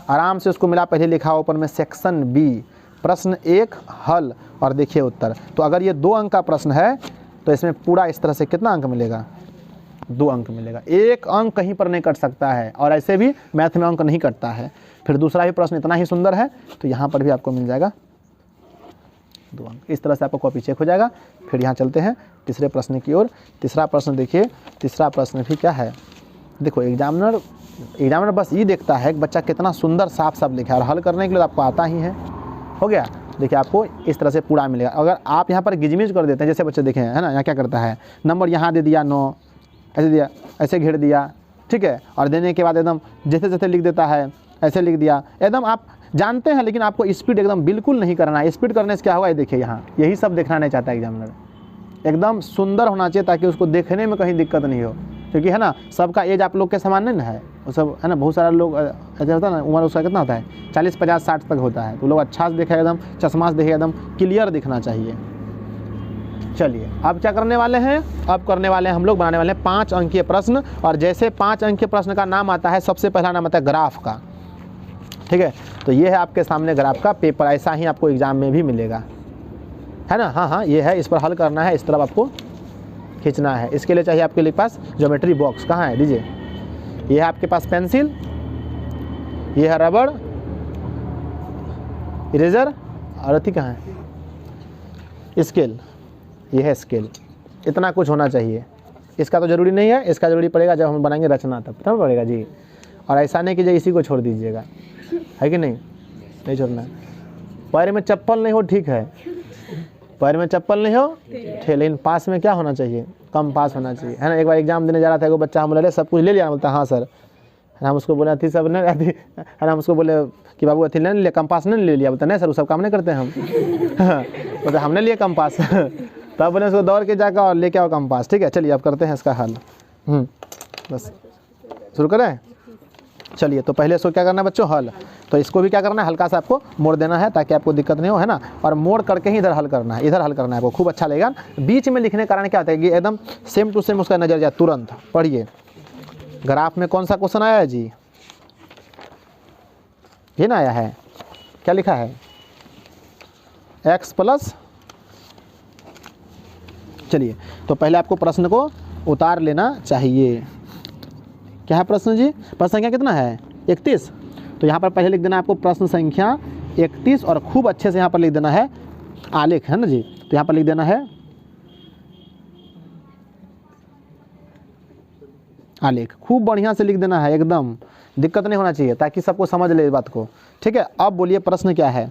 आराम से उसको मिला, पहले लिखा ऊपर में सेक्शन बी, प्रश्न 1 हल, और देखिए उत्तर। तो अगर ये 2 अंक का प्रश्न है तो इसमें पूरा इस तरह से कितना अंक मिलेगा, 2 अंक मिलेगा। 1 अंक कहीं पर नहीं कट सकता है, और ऐसे भी मैथ में अंक नहीं कटता है। फिर दूसरा भी प्रश्न इतना ही सुंदर है, तो यहाँ पर भी आपको मिल जाएगा 2 अंक। इस तरह से आपको कॉपी चेक हो जाएगा। फिर यहाँ चलते हैं तीसरे प्रश्न की ओर। तीसरा प्रश्न देखिए, तीसरा प्रश्न भी क्या है, देखो एग्जामिनर बस ये देखता है कि बच्चा कितना सुंदर साफ साफ लिखा है, और हल करने के लिए आपको आता ही है। हो गया, देखिए आपको इस तरह से पूरा मिलेगा। अगर आप यहाँ पर गिजमिज कर देते हैं, जैसे बच्चे देखें है ना, यहाँ क्या करता है, नंबर यहाँ दे दिया 9, ऐसे दिया, ऐसे घेर दिया, ठीक है, और देने के बाद एकदम जैसे जैसे लिख देता है ऐसे लिख दिया, एकदम आप जानते हैं, लेकिन आपको स्पीड एकदम बिल्कुल नहीं करना है। स्पीड करने से क्या होगा, ये देखिए यहाँ यही सब देखना नहीं चाहता एग्जामिनर, एकदम सुंदर होना चाहिए ताकि उसको देखने में कहीं दिक्कत नहीं हो, क्योंकि है ना सबका एज आप लोग के समान नहीं ना है, वो सब है ना, बहुत सारा लोग ऐसा होता है ना, उम्र उसका कितना होता है 40, 50, 60 तक होता है, तो लोग अच्छा से देखे, एकदम चश्मा से देखे, एकदम क्लियर दिखना चाहिए। चलिए अब क्या करने वाले हैं, अब करने वाले हैं हम लोग बनाने वाले हैं 5 अंकीय प्रश्न। और जैसे 5 अंकीय प्रश्न का नाम आता है, सबसे पहला नाम आता है ग्राफ का, ठीक है। तो ये है आपके सामने ग्राफ का पेपर, ऐसा ही आपको एग्जाम में भी मिलेगा, है ना। हाँ, ये है, इस पर हल करना है, इस तरफ आपको खींचना है। इसके लिए चाहिए आपके लिए पास ज्योमेट्री बॉक्स, कहाँ है दीजिए, ये है आपके पास पेंसिल, ये है रबड़, इरेजर, और अथी कहाँ है, स्केल, ये है स्केल। इतना कुछ होना चाहिए, इसका तो ज़रूरी नहीं है, इसका ज़रूरी पड़ेगा जब हम बनाएंगे रचना, तब पड़ेगा जी। और ऐसा नहीं कीजिए इसी को छोड़ दीजिएगा, है कि नहीं छोड़ना। पैर में चप्पल नहीं हो, ठीक है, पैर में चप्पल नहीं हो, लेकिन पास में क्या होना चाहिए, कम पास होना चाहिए, है ना। एक बार एग्जाम देने जा रहा था, एगो बच्चा, हम बोले सब कुछ ले लिया, बोलता हाँ सर, हम उसको बोले अथी सब नहीं अथी, है ना, हम उसको बोले कि बाबू अथी नहीं लिया, कंपास नहीं ले लिया, बोलता नहीं सर वो सब काम नहीं करते हम बोलते हमने लिया कंपास तब बोले उसको दौड़ के जाकर और लेके आओ कंपास, ठीक है। चलिए अब करते हैं इसका हल, बस शुरू करें। चलिए तो पहले इसको क्या करना है बच्चों, हल। तो इसको भी क्या करना है, हल्का सा आपको मोड़ देना है ताकि आपको दिक्कत नहीं हो, है ना, और मोड़ करके ही इधर हल करना है, इधर हल करना है, आपको खूब अच्छा लगेगा। बीच में लिखने के कारण क्या होता है कि एकदम सेम टू सेम उसका नजर जाए तुरंत। पढ़िए, ग्राफ में कौन सा क्वेश्चन आया है जी, ये ना आया है, क्या लिखा है, x प्लस, चलिए तो पहले आपको प्रश्न को उतार लेना चाहिए। क्या है प्रश्न जी, प्रश्न संख्या कितना है 31, तो यहाँ पर पहले लिख देना आपको प्रश्न संख्या 31, और खूब अच्छे से यहाँ पर लिख देना है आलेख, है ना जी। तो यहाँ पर लिख देना है आलेख, खूब बढ़िया से लिख देना है, एकदम दिक्कत नहीं होना चाहिए ताकि सबको समझ ले इस बात को, ठीक है। अब बोलिए प्रश्न क्या है,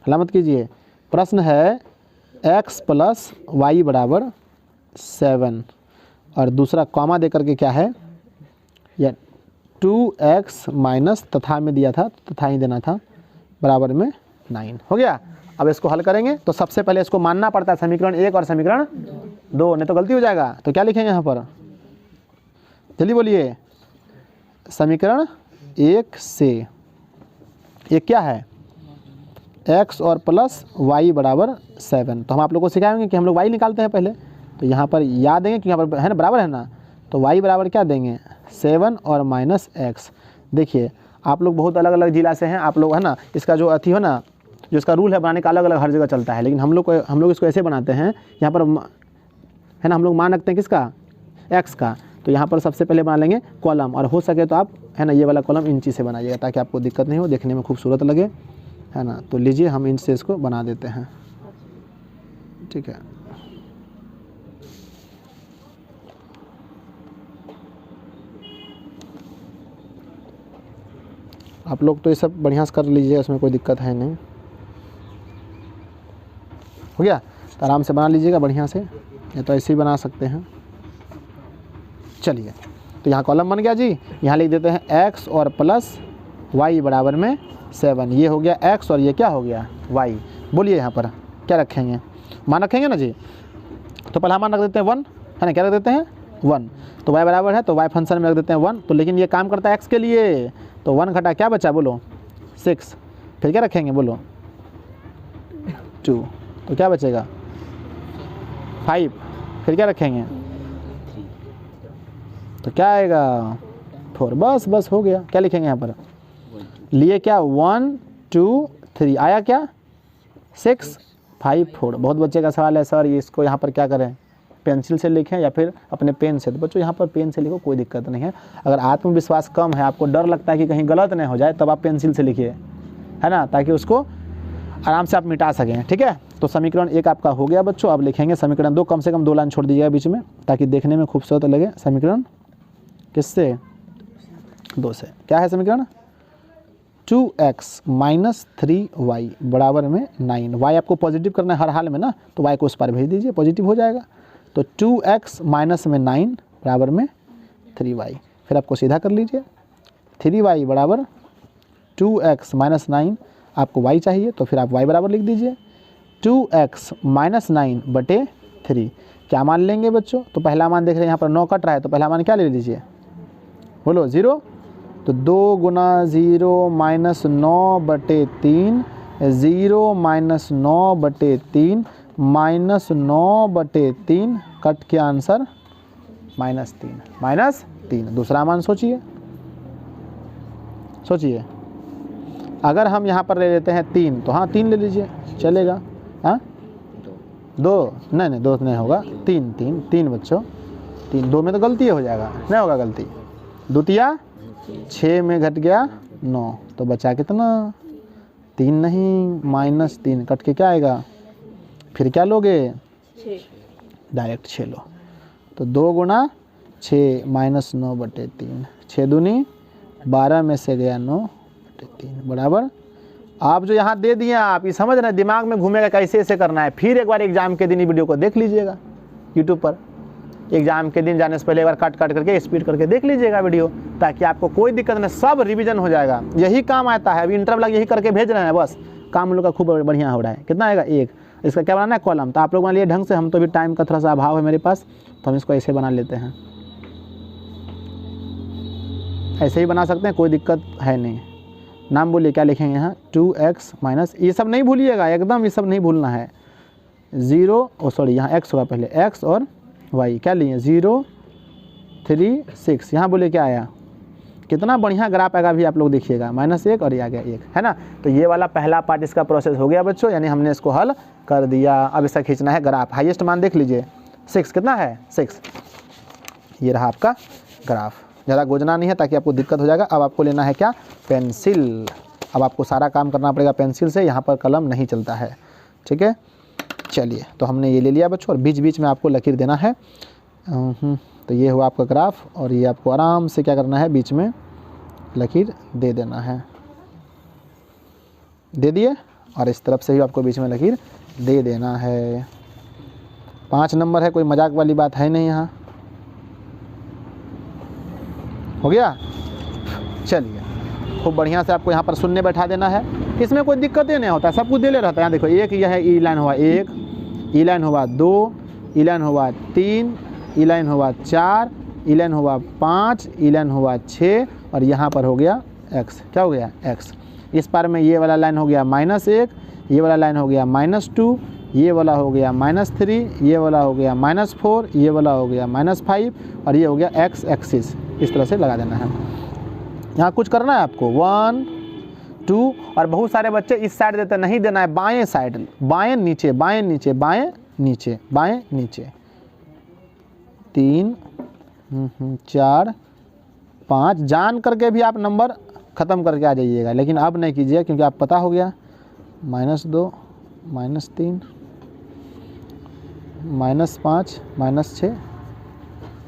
हलामत कीजिए। प्रश्न है x प्लस वाई बराबर 7, और दूसरा कॉमा दे करके क्या है, या 2x माइनस तथा में दिया था, तथा ही देना था, बराबर में 9 हो गया। अब इसको हल करेंगे तो सबसे पहले इसको मानना पड़ता है समीकरण 1 और समीकरण 2, नहीं तो गलती हो जाएगा। तो क्या लिखेंगे यहाँ पर, जल्दी बोलिए, समीकरण 1 से ये क्या है, x और प्लस y बराबर 7। तो हम आप लोगों को सिखाएंगे कि हम लोग y निकालते हैं पहले, तो यहाँ पर याद देंगे कि यहाँ पर है ना बराबर है ना, तो y बराबर क्या देंगे 7 और माइनस x। देखिए आप लोग बहुत अलग अलग जिला से हैं आप लोग, है ना, इसका जो अथी हो ना, जो इसका रूल है बनाने का अलग अलग हर जगह चलता है, लेकिन हम लोग इसको ऐसे बनाते हैं, यहाँ पर है ना हम लोग मान रखते हैं किसका, x का। तो यहाँ पर सबसे पहले बना लेंगे कॉलम, और हो सके तो आप है ना ये वाला कॉलम इंची से बनाइएगा ताकि आपको दिक्कत नहीं हो, देखने में खूबसूरत लगे, है ना। तो लीजिए हम इंच से इसको बना देते हैं, ठीक है। आप लोग तो ये सब बढ़िया से कर लीजिए, उसमें कोई दिक्कत है नहीं, हो गया। तो आराम से बना लीजिएगा बढ़िया से, या तो ऐसे ही बना सकते हैं। चलिए तो यहाँ कॉलम बन गया जी, यहाँ लिख देते हैं x और प्लस y बराबर में 7, ये हो गया x और ये क्या हो गया y। बोलिए यहाँ पर क्या रखेंगे, मान रखेंगे ना जी। तो पहला मान रख देते हैं 1, है ना, क्या रख देते हैं 1, तो y बराबर है तो y फंक्शन में रख देते हैं 1। तो लेकिन ये काम करता है x के लिए, तो 1 घटा क्या बचा बोलो 6, फिर क्या रखेंगे बोलो 2, तो क्या बचेगा 5, फिर क्या रखेंगे, तो क्या आएगा 4, बस हो गया। क्या लिखेंगे यहाँ पर, लिए क्या 1 2 3, आया क्या 6 5 4। बहुत बच्चे का सवाल है सर ये इसको यहाँ पर क्या करें, पेंसिल से लिखें या फिर अपने पेन से। तो बच्चों यहाँ पर पेन से लिखो, कोई दिक्कत नहीं है। अगर आत्मविश्वास कम है, आपको डर लगता है कि कहीं गलत नहीं हो जाए, तब आप पेंसिल से लिखिए, है ना, ताकि उसको आराम से आप मिटा सकें, ठीक है। तो समीकरण 1 आपका हो गया बच्चों। अब लिखेंगे समीकरण 2, कम से कम 2 लाइन छोड़ दीजिएगा बीच में ताकि देखने में खूबसूरत लगे। समीकरण किससे 2 से, क्या है समीकरण 2x माइनस 3y बराबर में 9। y आपको पॉजिटिव करना है हर हाल में ना, तो y को उस पार भेज दीजिए, पॉजिटिव हो जाएगा। तो 2x माइनस में 9 बराबर में 3y। फिर आपको सीधा कर लीजिए, 3y बराबर 2x माइनस 9, आपको y चाहिए तो फिर आप y बराबर लिख दीजिए 2x माइनस 9 बटे 3। क्या मान लेंगे बच्चों? तो पहला मान देख रहे हैं यहाँ पर 9 कट रहा है, तो पहला मान क्या ले लीजिए, बोलो 0। तो 2 गुना 0 माइनस 9 बटे 3, 0 माइनस 9 बटे 3 माइनस 9 बटे 3, कट के आंसर -3। दूसरा मान सोचिए, अगर हम यहाँ पर ले लेते हैं 3, तो हाँ 3 ले लीजिए, चलेगा। हाँ 2 नहीं 2 नहीं होगा, 3 बच्चों, 3 2 में तो गलती हो जाएगा, नहीं होगा गलती। द्वितीया 6 में घट गया 9, तो बचा कितना, 3 नहीं -3, कट के क्या आएगा, फिर क्या लोगे, 6, डायरेक्ट 6 लो। तो 2 गुना 6 माइनस 9 बटे 3, 6 दूनी 12 में से गया 9 बटे 3 बराबर। आप जो यहाँ दे दिए आप ये समझ रहे हैं, दिमाग में घूमेगा कैसे ऐसे करना है। फिर एक बार एग्जाम के दिन ये वीडियो को देख लीजिएगा यूट्यूब पर, एग्जाम के दिन जाने से पहले एक बार कट करके स्पीड करके देख लीजिएगा वीडियो, ताकि आपको कोई दिक्कत नहीं, सब रिवीजन हो जाएगा। यही काम आता है, अभी इंटरवल यही करके भेज रहे हैं, बस काम लोग का खूब बढ़िया हो रहा है। कितना आएगा 1, इसका क्या बनाना है कॉलम, तो आप लोग बना लिए ढंग से। हम तो अभी टाइम का थोड़ा सा अभाव है मेरे पास, तो हम इसको ऐसे बना लेते हैं, ऐसे ही बना सकते हैं, कोई दिक्कत है नहीं। नाम बोलिए क्या लिखेंगे यहाँ, 2x माइनस, ये सब नहीं भूलिएगा एकदम, ये सब नहीं भूलना है। 0 सॉरी यहाँ x होगा पहले, x और y क्या लिए 0 3 6, यहाँ बोले क्या आया, कितना बढ़िया ग्राफ आएगा अभी आप लोग देखिएगा, -1 और ये आ गया 1, है ना। तो ये वाला पहला पार्ट इसका प्रोसेस हो गया बच्चों, यानी हमने इसको हल कर दिया। अब इसका खींचना है ग्राफ, हाईएस्ट मान देख लीजिए 6, कितना है 6, ये रहा आपका ग्राफ। ज़्यादा गोजना नहीं है ताकि आपको दिक्कत हो जाएगा। अब आपको लेना है क्या, पेंसिल। अब आपको सारा काम करना पड़ेगा पेंसिल से, यहाँ पर कलम नहीं चलता है, ठीक है। चलिए, तो हमने ये ले लिया बच्चों, और बीच बीच में आपको लकीर देना है। तो ये हुआ आपका ग्राफ, और ये आपको आराम से क्या करना है, बीच में लकीर दे देना है, दे दिए, और इस तरफ से भी आपको बीच में लकीर दे देना है। 5 नंबर है, कोई मजाक वाली बात है नहीं यहाँ, हो गया। चलिए, खूब बढ़िया से आपको यहाँ पर शून्य बैठा देना है, इसमें कोई दिक्कत ही नहीं होता, सब कुछ दे ले रहता है। यहाँ देखो, एक यह है ई लाइन हुआ 1, ई लाइन हुआ 2, ई लाइन हुआ 3, ई लाइन हुआ 4, ई लाइन हुआ 5, ई लाइन हुआ 6, और यहाँ पर हो गया x, क्या हो गया x। इस पार में ये वाला लाइन हो गया -1, ये वाला लाइन हो गया -2, ये वाला हो गया -3, ये वाला हो गया -4, ये वाला हो गया -5, और ये हो गया x एक्सिस। इस तरह से लगा देना है। यहाँ कुछ करना है आपको 1 2, और बहुत सारे बच्चे इस साइड देते नहीं, देना है बाएं साइड, बाएं नीचे, बाएं नीचे, बाएं नीचे, बाएं नीचे, 3 4 5, जान करके भी आप नंबर ख़त्म करके आ जाइएगा, लेकिन अब नहीं कीजिए क्योंकि आप पता हो गया। -2 -3 -5 -6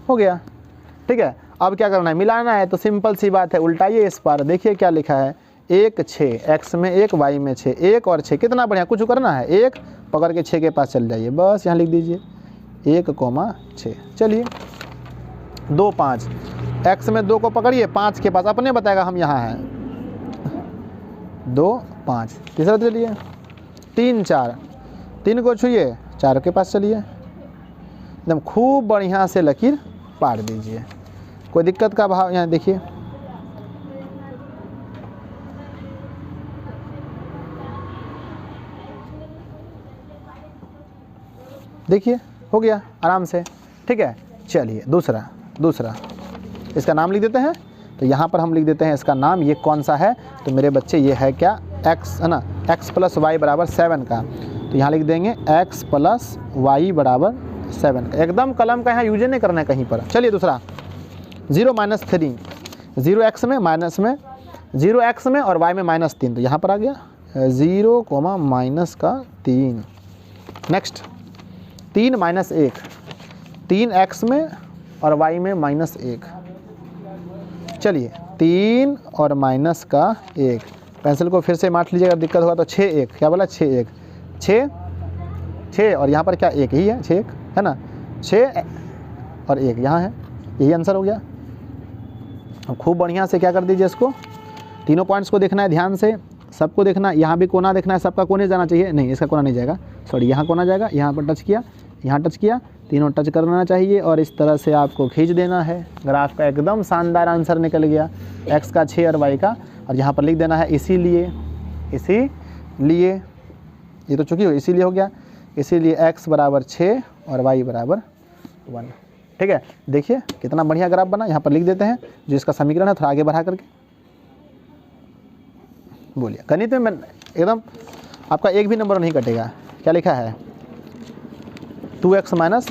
हो गया, ठीक है। अब क्या करना है, मिलाना है, तो सिंपल सी बात है, उल्टाइए इस पर, देखिए क्या लिखा है, 1 6, x में 1 y में 6, 1 और 6, कितना बढ़िया। कुछ करना है, 1 पकड़ के 6 के पास चल जाइए, बस यहाँ लिख दीजिए 1,6। चलिए 2 5, x में 2 को पकड़िए, 5 के पास अपने बताएगा हम यहाँ हैं, 2 5। तीसरा चलिए 3 4, 3 को छूइए, 4 के पास चलिए, एकदम खूब बढ़िया से लकीर पार दीजिए, कोई दिक्कत का भाव। यहाँ देखिए, देखिए हो गया आराम से, ठीक है। चलिए दूसरा इसका नाम लिख देते हैं। तो यहाँ पर हम लिख देते हैं इसका नाम, ये कौन सा है, तो मेरे बच्चे ये है क्या, x है ना, x + y = 7 का। तो यहाँ लिख देंगे x + y = 7 का। एकदम कलम का यहाँ यूज नहीं करना है कहीं पर। चलिए दूसरा 0 - 3, 0 x में, माइनस में, 0 x में और y में -3, तो यहाँ पर आ गया 0, -3। नेक्स्ट 3 - 1, 3 x में और y में -1। चलिए 3 और -1, पेंसिल को फिर से मार लीजिए, अगर दिक्कत होगा तो 6 1, क्या बोला 6 1, 6 6 और यहाँ पर क्या 1 ही है, 6 1 है ना, 6 और 1 यहाँ है, यही आंसर हो गया। अब खूब बढ़िया से क्या कर दीजिए, इसको तीनों पॉइंट्स को देखना है ध्यान से, सबको देखना, यहाँ भी कोना देखना है, सबका कोने जाना चाहिए, नहीं इसका कोना नहीं जाएगा, सॉरी यहाँ कोना जाएगा, यहाँ पर टच किया, यहाँ टच किया, तीनों टच करना चाहिए और इस तरह से आपको खींच देना है। ग्राफ का एकदम शानदार आंसर निकल गया, x का 6 और y का, और यहाँ पर लिख देना है इसीलिए, ये तो चुकी हो, इसीलिए हो गया, इसीलिए x बराबर 6 और y बराबर 1। ठीक है, देखिए कितना बढ़िया ग्राफ बना। यहाँ पर लिख देते हैं जो इसका समीकरण है, थोड़ा आगे बढ़ा करके बोलिए। गणित में एकदम आपका एक भी नंबर नहीं कटेगा। क्या लिखा है, 2x माइनस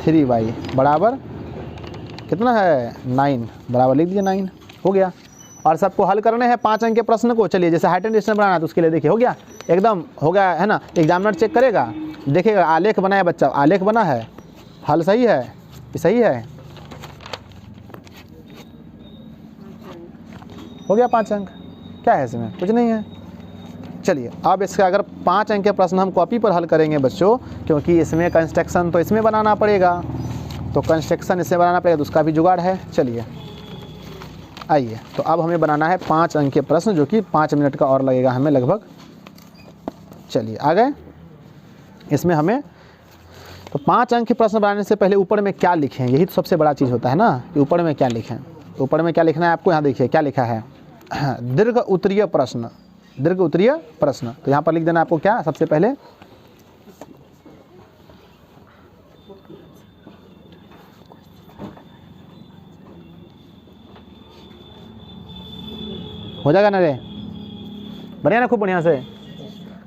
3y बराबर कितना है 9, बराबर लिख दिया 9, हो गया। और सबको हल करने हैं 5 अंक के प्रश्न को। चलिए जैसे हाइट एंड डिस्टेंस बनाना है तो उसके लिए देखिए हो गया, एकदम हो गया है ना। एग्जामिनर चेक करेगा, देखेगा आलेख बनाया बच्चा, आलेख बना है, हल सही है, ये सही है, हो गया 5 अंक। क्या है इसमें, कुछ नहीं है। चलिए अब इसका अगर 5 अंक के प्रश्न हम कॉपी पर हल करेंगे बच्चों, क्योंकि इसमें कंस्ट्रक्शन तो इसमें बनाना पड़ेगा, तो कंस्ट्रक्शन इसमें बनाना पड़ेगा, तो उसका भी जुगाड़ है। चलिए आइए, तो अब हमें बनाना है 5 अंक के प्रश्न, जो कि 5 मिनट का और लगेगा हमें लगभग। चलिए आ गए इसमें हमें, तो 5 अंक के प्रश्न बनाने से पहले ऊपर में क्या लिखें, यही तो सबसे बड़ा चीज़ होता है ना, कि ऊपर में क्या लिखें। तो ऊपर में क्या लिखना है आपको, यहाँ देखिए क्या लिखा है, दीर्घ उत्तरीय प्रश्न, दीर्घ उत्तरीय प्रश्न। तो यहाँ पर लिख देना आपको क्या, सबसे पहले हो जाएगा ना रे, बनेगा ना खूब बढ़िया से,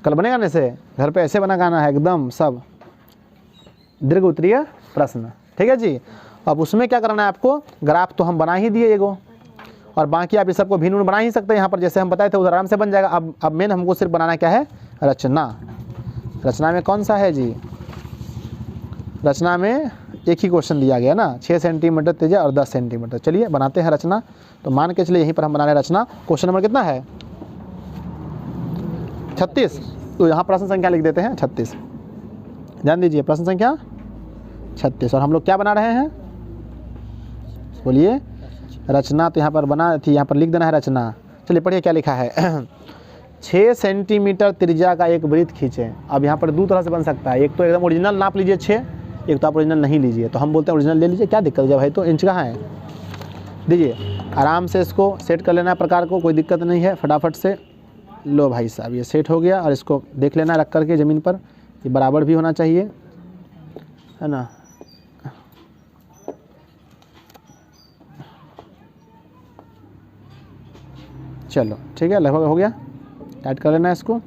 कल बनेगा ना, से घर पे ऐसे बना गाना है एकदम सब, दीर्घ उत्तरीय प्रश्न। ठीक है जी। अब उसमें क्या करना है आपको, ग्राफ तो हम बना ही दिए एगो, और बाकी आप इस सबको भिन्न बना ही सकते हैं, यहाँ पर जैसे हम बताए थे उधर आराम से बन जाएगा। अब मेन हमको सिर्फ बनाना क्या है, रचना। रचना में कौन सा है जी, रचना में एक ही क्वेश्चन दिया गया ना, 6 सेंटीमीटर त्रिज्या और 10 सेंटीमीटर। चलिए बनाते हैं रचना। तो मान के चलिए यहीं पर हम बना रहे रचना। क्वेश्चन नंबर कितना है 36, तो यहाँ प्रश्न संख्या लिख देते हैं 36। ध्यान दीजिए प्रश्न संख्या 36, और हम लोग क्या बना रहे हैं, बोलिए रचना। तो यहाँ पर बना थी, यहाँ पर लिख देना है रचना। चलिए पढ़िए क्या लिखा है 6 सेंटीमीटर त्रिज्या का एक वृत्त खींचें। अब यहाँ पर दो तरह से बन सकता है, एक तो एकदम ओरिजिनल नाप लीजिए 6, एक तो आप ओरिजिनल नहीं लीजिए। तो हम बोलते हैं ओरिजिनल ले लीजिए, क्या दिक्कत है भाई, तो इंच कहाँ है, दीजिए आराम से इसको सेट कर लेना है प्रकार को, कोई दिक्कत नहीं है, फटाफट से लो भाई साहब, ये सेट हो गया। और इसको देख लेना रख करके ज़मीन पर, ये बराबर भी होना चाहिए, है ना। चलो ठीक है, लगभग हो गया, टाइट कर लेना इसको।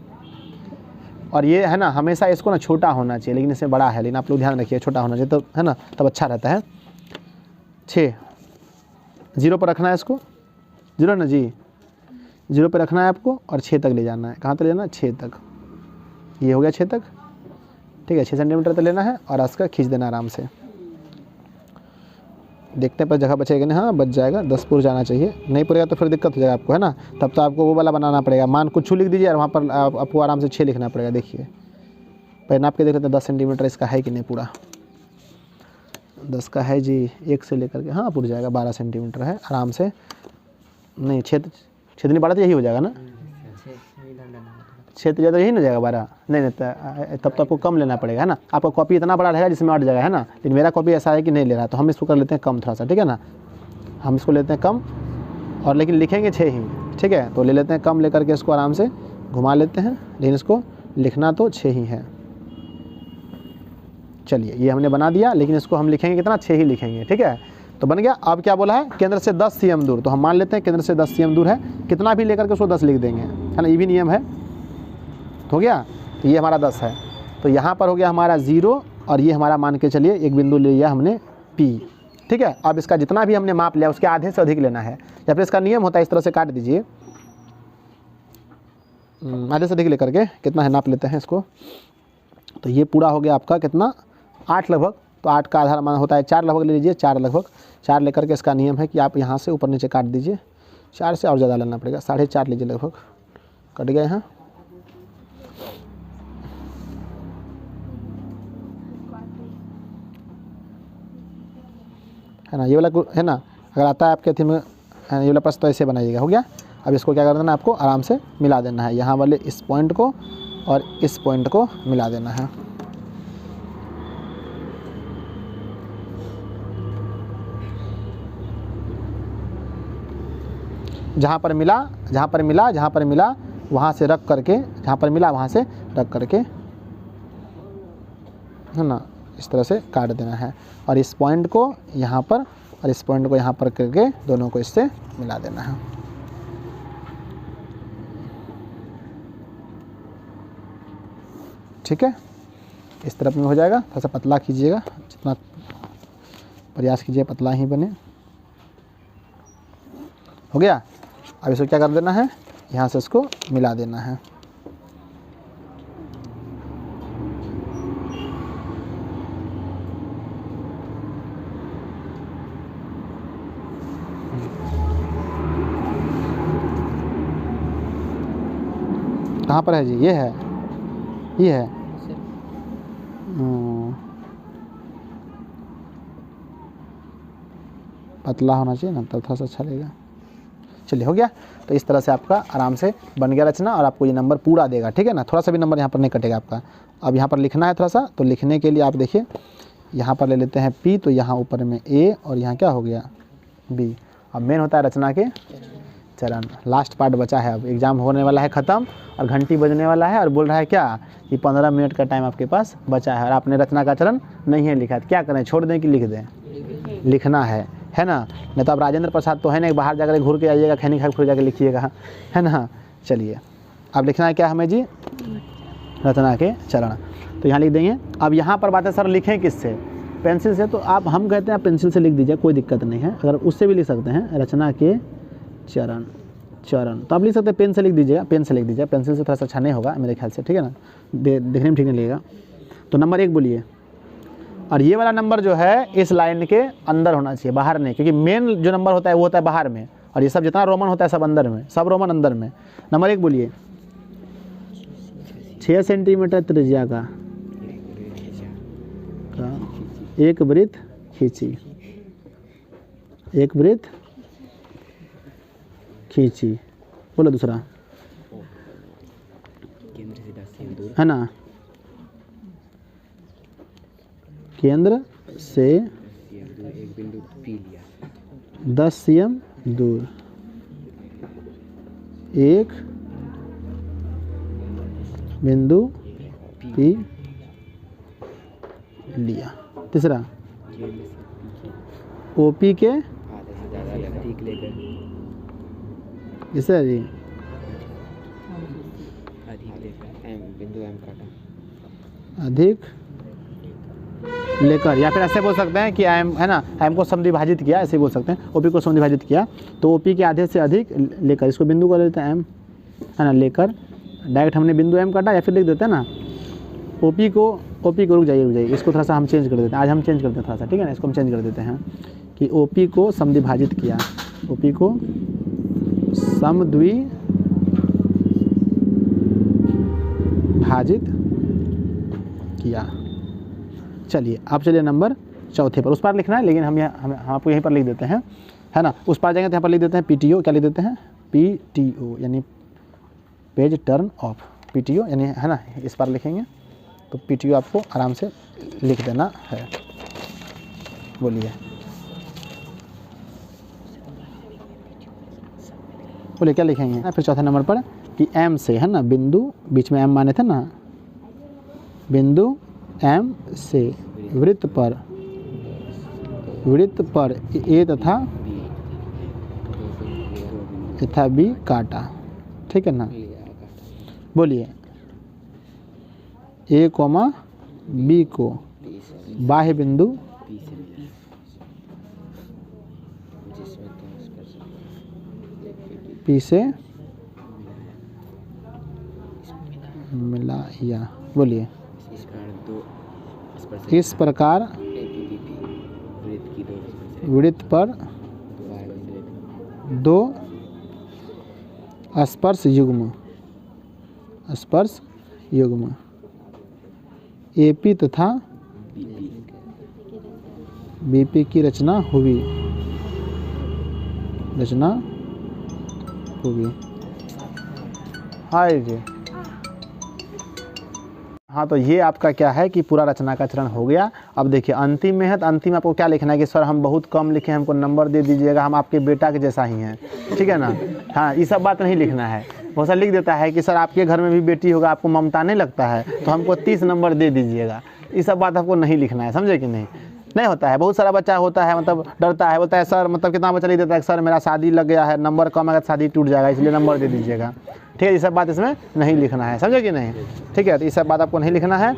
और ये है ना, हमेशा इसको ना छोटा होना चाहिए, लेकिन इसमें बड़ा है, लेकिन आप लोग ध्यान रखिए छोटा होना चाहिए, तो है ना, तब अच्छा रहता है। 6 0 पर रखना है इसको, 0 ना जी, 0 पर रखना है आपको, और 6 तक ले जाना है। कहाँ तक लेना है, 6 तक, ये हो गया 6 तक। ठीक है, 6 सेंटीमीटर तक लेना है, और इसका खींच देना आराम से। देखते हैं पर जगह बचेगा नहीं, हाँ बच जाएगा, 10 पूर जाना चाहिए, नहीं पूरेगा तो फिर दिक्कत हो जाएगा आपको, है ना। तब तो आपको वो वाला बनाना पड़ेगा, मान कुछ लिख दीजिए और वहाँ पर आपको आराम से 6 लिखना पड़ेगा। देखिए पहले नाप के देख लेते हैं 10 सेंटीमीटर इसका है कि नहीं, पूरा 10 का है जी, 1 से लेकर के, हाँ पूरा जाएगा, 12 सेंटीमीटर है आराम से। नहीं छेद नहीं बढ़ा तो यही हो जाएगा ना, क्षेत्र ज़्यादा यही ना जाएगा 12, नहीं तब तो आपको कम लेना पड़ेगा, है ना। आपका कॉपी इतना बड़ा रहेगा जिसमें 8 जगह है ना, लेकिन मेरा कॉपी ऐसा है कि नहीं ले रहा, तो हम इसको कर लेते हैं कम थोड़ा सा, ठीक है ना। हम इसको लेते हैं कम, और लेकिन लिखेंगे 6 ही, ठीक है। तो ले लेते हैं कम, लेकर के इसको आराम से घुमा लेते हैं, लेकिन इसको लिखना तो 6 ही है। चलिए ये हमने बना दिया, लेकिन इसको हम लिखेंगे कितना, 6 ही लिखेंगे, ठीक है। तो बन गया। अब क्या बोला है, केंद्र से 10 cm दूर, तो हम मान लेते हैं केंद्र से 10 cm दूर है, कितना भी लेकर के उसको 10 लिख देंगे, है ना, ये भी नियम है। हो गया, तो ये हमारा 10 है, तो यहाँ पर हो गया हमारा 0, और ये हमारा मान के चलिए एक बिंदु ले लिया हमने P, ठीक है। अब इसका जितना भी हमने माप लिया उसके आधे से अधिक लेना है, या फिर इसका नियम होता है इस तरह से काट दीजिए, आधे से अधिक लेकर के कितना है नाप लेते हैं इसको। तो ये पूरा हो गया आपका कितना, 8 लगभग, तो 8 का आधार मान होता है 4 लगभग ले लीजिए, 4 लगभग, 4 लेकर के इसका नियम है कि आप यहाँ से ऊपर नीचे काट दीजिए, 4 से और ज़्यादा लेना पड़ेगा, 4.5 लीजिए लगभग, कट गए हैं। है ना, ये वाला है ना, अगर आता है आपके थी में ये वाला प्रश्न तो ऐसे बनाइएगा। हो गया। अब इसको क्या कर देना, आपको आराम से मिला देना है, यहाँ वाले इस पॉइंट को और इस पॉइंट को मिला देना है। जहाँ पर मिला वहाँ से रख करके, जहाँ पर मिला वहाँ से रख करके, है ना, इस तरह से काट देना है और इस पॉइंट को यहाँ पर और इस पॉइंट को यहाँ पर करके दोनों को इससे मिला देना है। ठीक है, इस तरफ में हो जाएगा। थोड़ा सा पतला कीजिएगा, जितना प्रयास कीजिए पतला ही बने। हो गया। अब इसको क्या कर देना है, यहाँ से इसको मिला देना है। कहाँ पर है जी, ये है, ये है। पतला होना चाहिए ना, तब थोड़ा सा अच्छा लगेगा। चलिए, हो गया। तो इस तरह से आपका आराम से बन गया रचना और आपको ये नंबर पूरा देगा। ठीक है ना, थोड़ा सा भी नंबर यहाँ पर नहीं कटेगा आपका। अब यहाँ पर लिखना है थोड़ा सा, तो लिखने के लिए आप देखिए यहाँ पर ले लेते हैं P, तो यहाँ ऊपर में A और यहाँ क्या हो गया B। अब मेन होता है रचना के चरण। लास्ट पार्ट बचा है, अब एग्ज़ाम होने वाला है ख़त्म और घंटी बजने वाला है और बोल रहा है क्या कि 15 मिनट का टाइम आपके पास बचा है और आपने रचना का चरण नहीं है लिखा, तो क्या करें, छोड़ दें कि लिख दें? लिखना है ना। नहीं तो आप राजेंद्र प्रसाद तो है ना, बाहर जाकर घूर के आइएगा, खैनी खा फिर जाकर लिखिएगा, है ना। चलिए, अब लिखना है क्या हमें जी, रचना के चरण। तो यहाँ लिख देंगे। अब यहाँ पर बात है सर लिखें किससे, पेंसिल से, तो आप हम कहते हैं पेंसिल से लिख दीजिए, कोई दिक्कत नहीं है। अगर उससे भी लिख सकते हैं, रचना के चरण तो आप लिख सकते हैं पेन से लिख दीजिएगा, पेन से लिख दीजिए, पेंसिल से थोड़ा सा अच्छा नहीं होगा मेरे ख्याल से, ठीक है ना, देखने में ठीक नहीं लगेगा। तो नंबर 1 बोलिए, और ये वाला नंबर जो है इस लाइन के अंदर होना चाहिए, बाहर नहीं, क्योंकि मेन जो नंबर होता है वो होता है बाहर में और ये सब जितना रोमन होता है सब अंदर में, सब रोमन अंदर में। नंबर 1 बोलिए, 6 सेंटीमीटर त्रिज्या का एक वृत्त खींची, एक वृत्त खींची। बोलो दूसरा, है ना, केंद्र से 10 cm दूर एक बिंदु P लिया। तीसरा, OP के किसे जी अधिक लेकर, या फिर ऐसे बोल सकते हैं कि एम, है ना, एम को समद्विभाजित किया, ऐसे बोल सकते हैं, ओपी को समद्विभाजित किया, तो ओपी के आधे से अधिक लेकर, इसको बिंदु कर लेते हैं एम, है ना, लेकर डायरेक्ट हमने बिंदु एम काटा, या फिर लिख देते हैं ना ओपी को रुक जाइए, इसको थोड़ा सा हम चेंज कर देते हैं, आज हम चेंज करते हैं थोड़ा सा, ठीक है ना, इसको हम चेंज कर देते हैं कि ओपी को समद्विभाजित किया, ओपी को समद्विभाजित किया। चलिए, आप चलिए नंबर 4 पर, उस पर लिखना है लेकिन हम आपको यहीं पर लिख देते हैं, है ना। उस पर जाएंगे तो यहाँ पर लिख देते हैं PTO, क्या लिख देते हैं PTO, यानी पेज टर्न ऑफ, PTO यानी, है ना, इस पर लिखेंगे तो PTO आपको आराम से लिख देना है। बोलिए, बोलिए क्या लिखेंगे। फिर चौथे नंबर पर कि M से, है ना, बिंदु, बीच में M माने थे ना, बिंदु M से वृत्त पर A तथा B काटा, ठीक है ना। बोलिए, A, B को बाह्य बिंदु P से मिलाया। बोलिए, इस प्रकार वृत्त पर 2 स्पर्श युग्म, स्पर्श युग्म एपी तथा बीपी की रचना हुई, रचना हुई। हाय जी, हाँ तो ये आपका क्या है कि पूरा रचना का चरण हो गया। अब देखिए अंतिम में है, तो अंतिम में आपको क्या लिखना है कि सर हम बहुत कम लिखे, हमको नंबर दे दीजिएगा, हम आपके बेटा के जैसा ही हैं, ठीक है ना। हाँ ये सब बात नहीं लिखना है। बहुत सारा लिख देता है कि सर आपके घर में भी बेटी होगा, आपको ममता नहीं लगता है, तो हमको 30 नंबर दे दीजिएगा। ये सब बात आपको नहीं लिखना है, समझे कि नहीं होता है। बहुत सारा बच्चा होता है मतलब डरता है, बोलता है सर मतलब कितना बच्चा लिख देता है सर मेरा शादी लग गया है, नंबर कम है, शादी टूट जाएगा, इसलिए नंबर दे दीजिएगा। ठीक है, ये सब बात इसमें नहीं लिखना है, समझे कि नहीं। ठीक है, तो ये सब बात आपको नहीं लिखना है।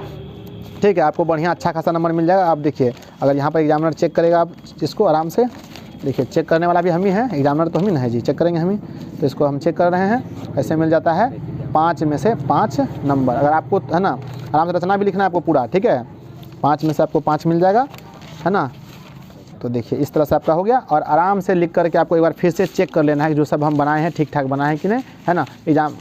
ठीक है, आपको बढ़िया अच्छा खासा नंबर मिल जाएगा। आप देखिए अगर यहाँ पर एग्जामिनर चेक करेगा आप इसको आराम से, देखिए चेक करने वाला भी हम ही है, एग्जामिनर तो हम ही ना है जी, चेक करेंगे हम ही। तो इसको हम चेक कर रहे हैं, ऐसे मिल जाता है 5 में से 5 नंबर। अगर आपको है ना आराम से रचना भी लिखना है आपको पूरा, ठीक है, 5 में से आपको 5 मिल जाएगा, है ना। तो देखिए इस तरह से आपका हो गया। और आराम से लिख करके आपको एक बार फिर से चेक कर लेना है कि जो सब हम बनाए हैं ठीक ठाक बनाए हैं कि नहीं, है ना। एग्जाम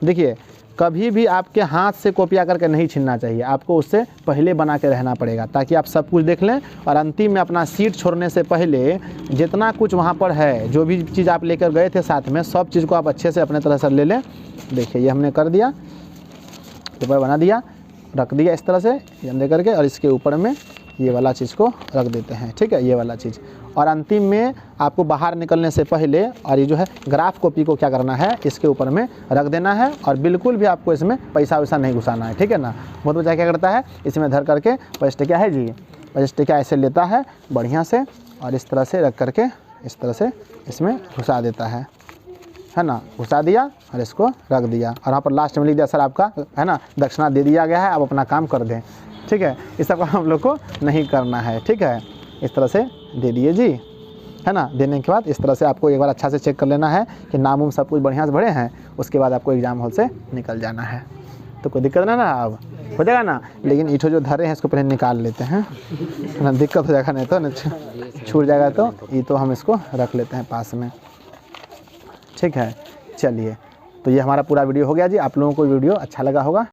देखिए कभी भी आपके हाथ से कॉपी आकर के नहीं छीनना चाहिए, आपको उससे पहले बना के रहना पड़ेगा ताकि आप सब कुछ देख लें। और अंतिम में अपना सीट छोड़ने से पहले जितना कुछ वहाँ पर है, जो भी चीज़ आप लेकर गए थे साथ में, सब चीज़ को आप अच्छे से अपने तरह से ले लें। देखिए ये हमने कर दिया, पेपर बना दिया, रख दिया इस तरह से हम दे करके, और इसके ऊपर में ये वाला चीज़ को रख देते हैं, ठीक है, ये वाला चीज़। और अंतिम में आपको बाहर निकलने से पहले और ये जो है ग्राफ कॉपी को क्या करना है, इसके ऊपर में रख देना है। और बिल्कुल भी आपको इसमें पैसा वैसा नहीं घुसाना है, ठीक है ना। बहुत बच्चा क्या करता है, इसमें धर करके पैसे क्या है जी, पैसे क्या ऐसे लेता है बढ़िया से, और इस तरह से रख करके इस तरह से इसमें घुसा देता है ना, घुसा दिया और इसको रख दिया। और वहाँ पर लास्ट में लिख दिया सर आपका है ना दक्षिणा दे दिया गया है, आप अपना काम कर दें, ठीक है। इस सब हम लोग को नहीं करना है, ठीक है। इस तरह से दे दिए जी, है ना। देने के बाद इस तरह से आपको एक बार अच्छा से चेक कर लेना है कि नाम उम सब कुछ बढ़िया से भरे हैं। उसके बाद आपको एग्ज़ाम हॉल से निकल जाना है। तो कोई दिक्कत ना अब हो जाएगा ना। लेकिन ईंटो जो धरे हैं इसको पहले निकाल लेते हैं ना, दिक्कत हो जाएगा नहीं तो छूट जाएगा। तो ये तो हम इसको रख लेते हैं पास में, ठीक है। चलिए तो ये हमारा पूरा वीडियो हो गया जी। आप लोगों को वीडियो अच्छा लगा होगा।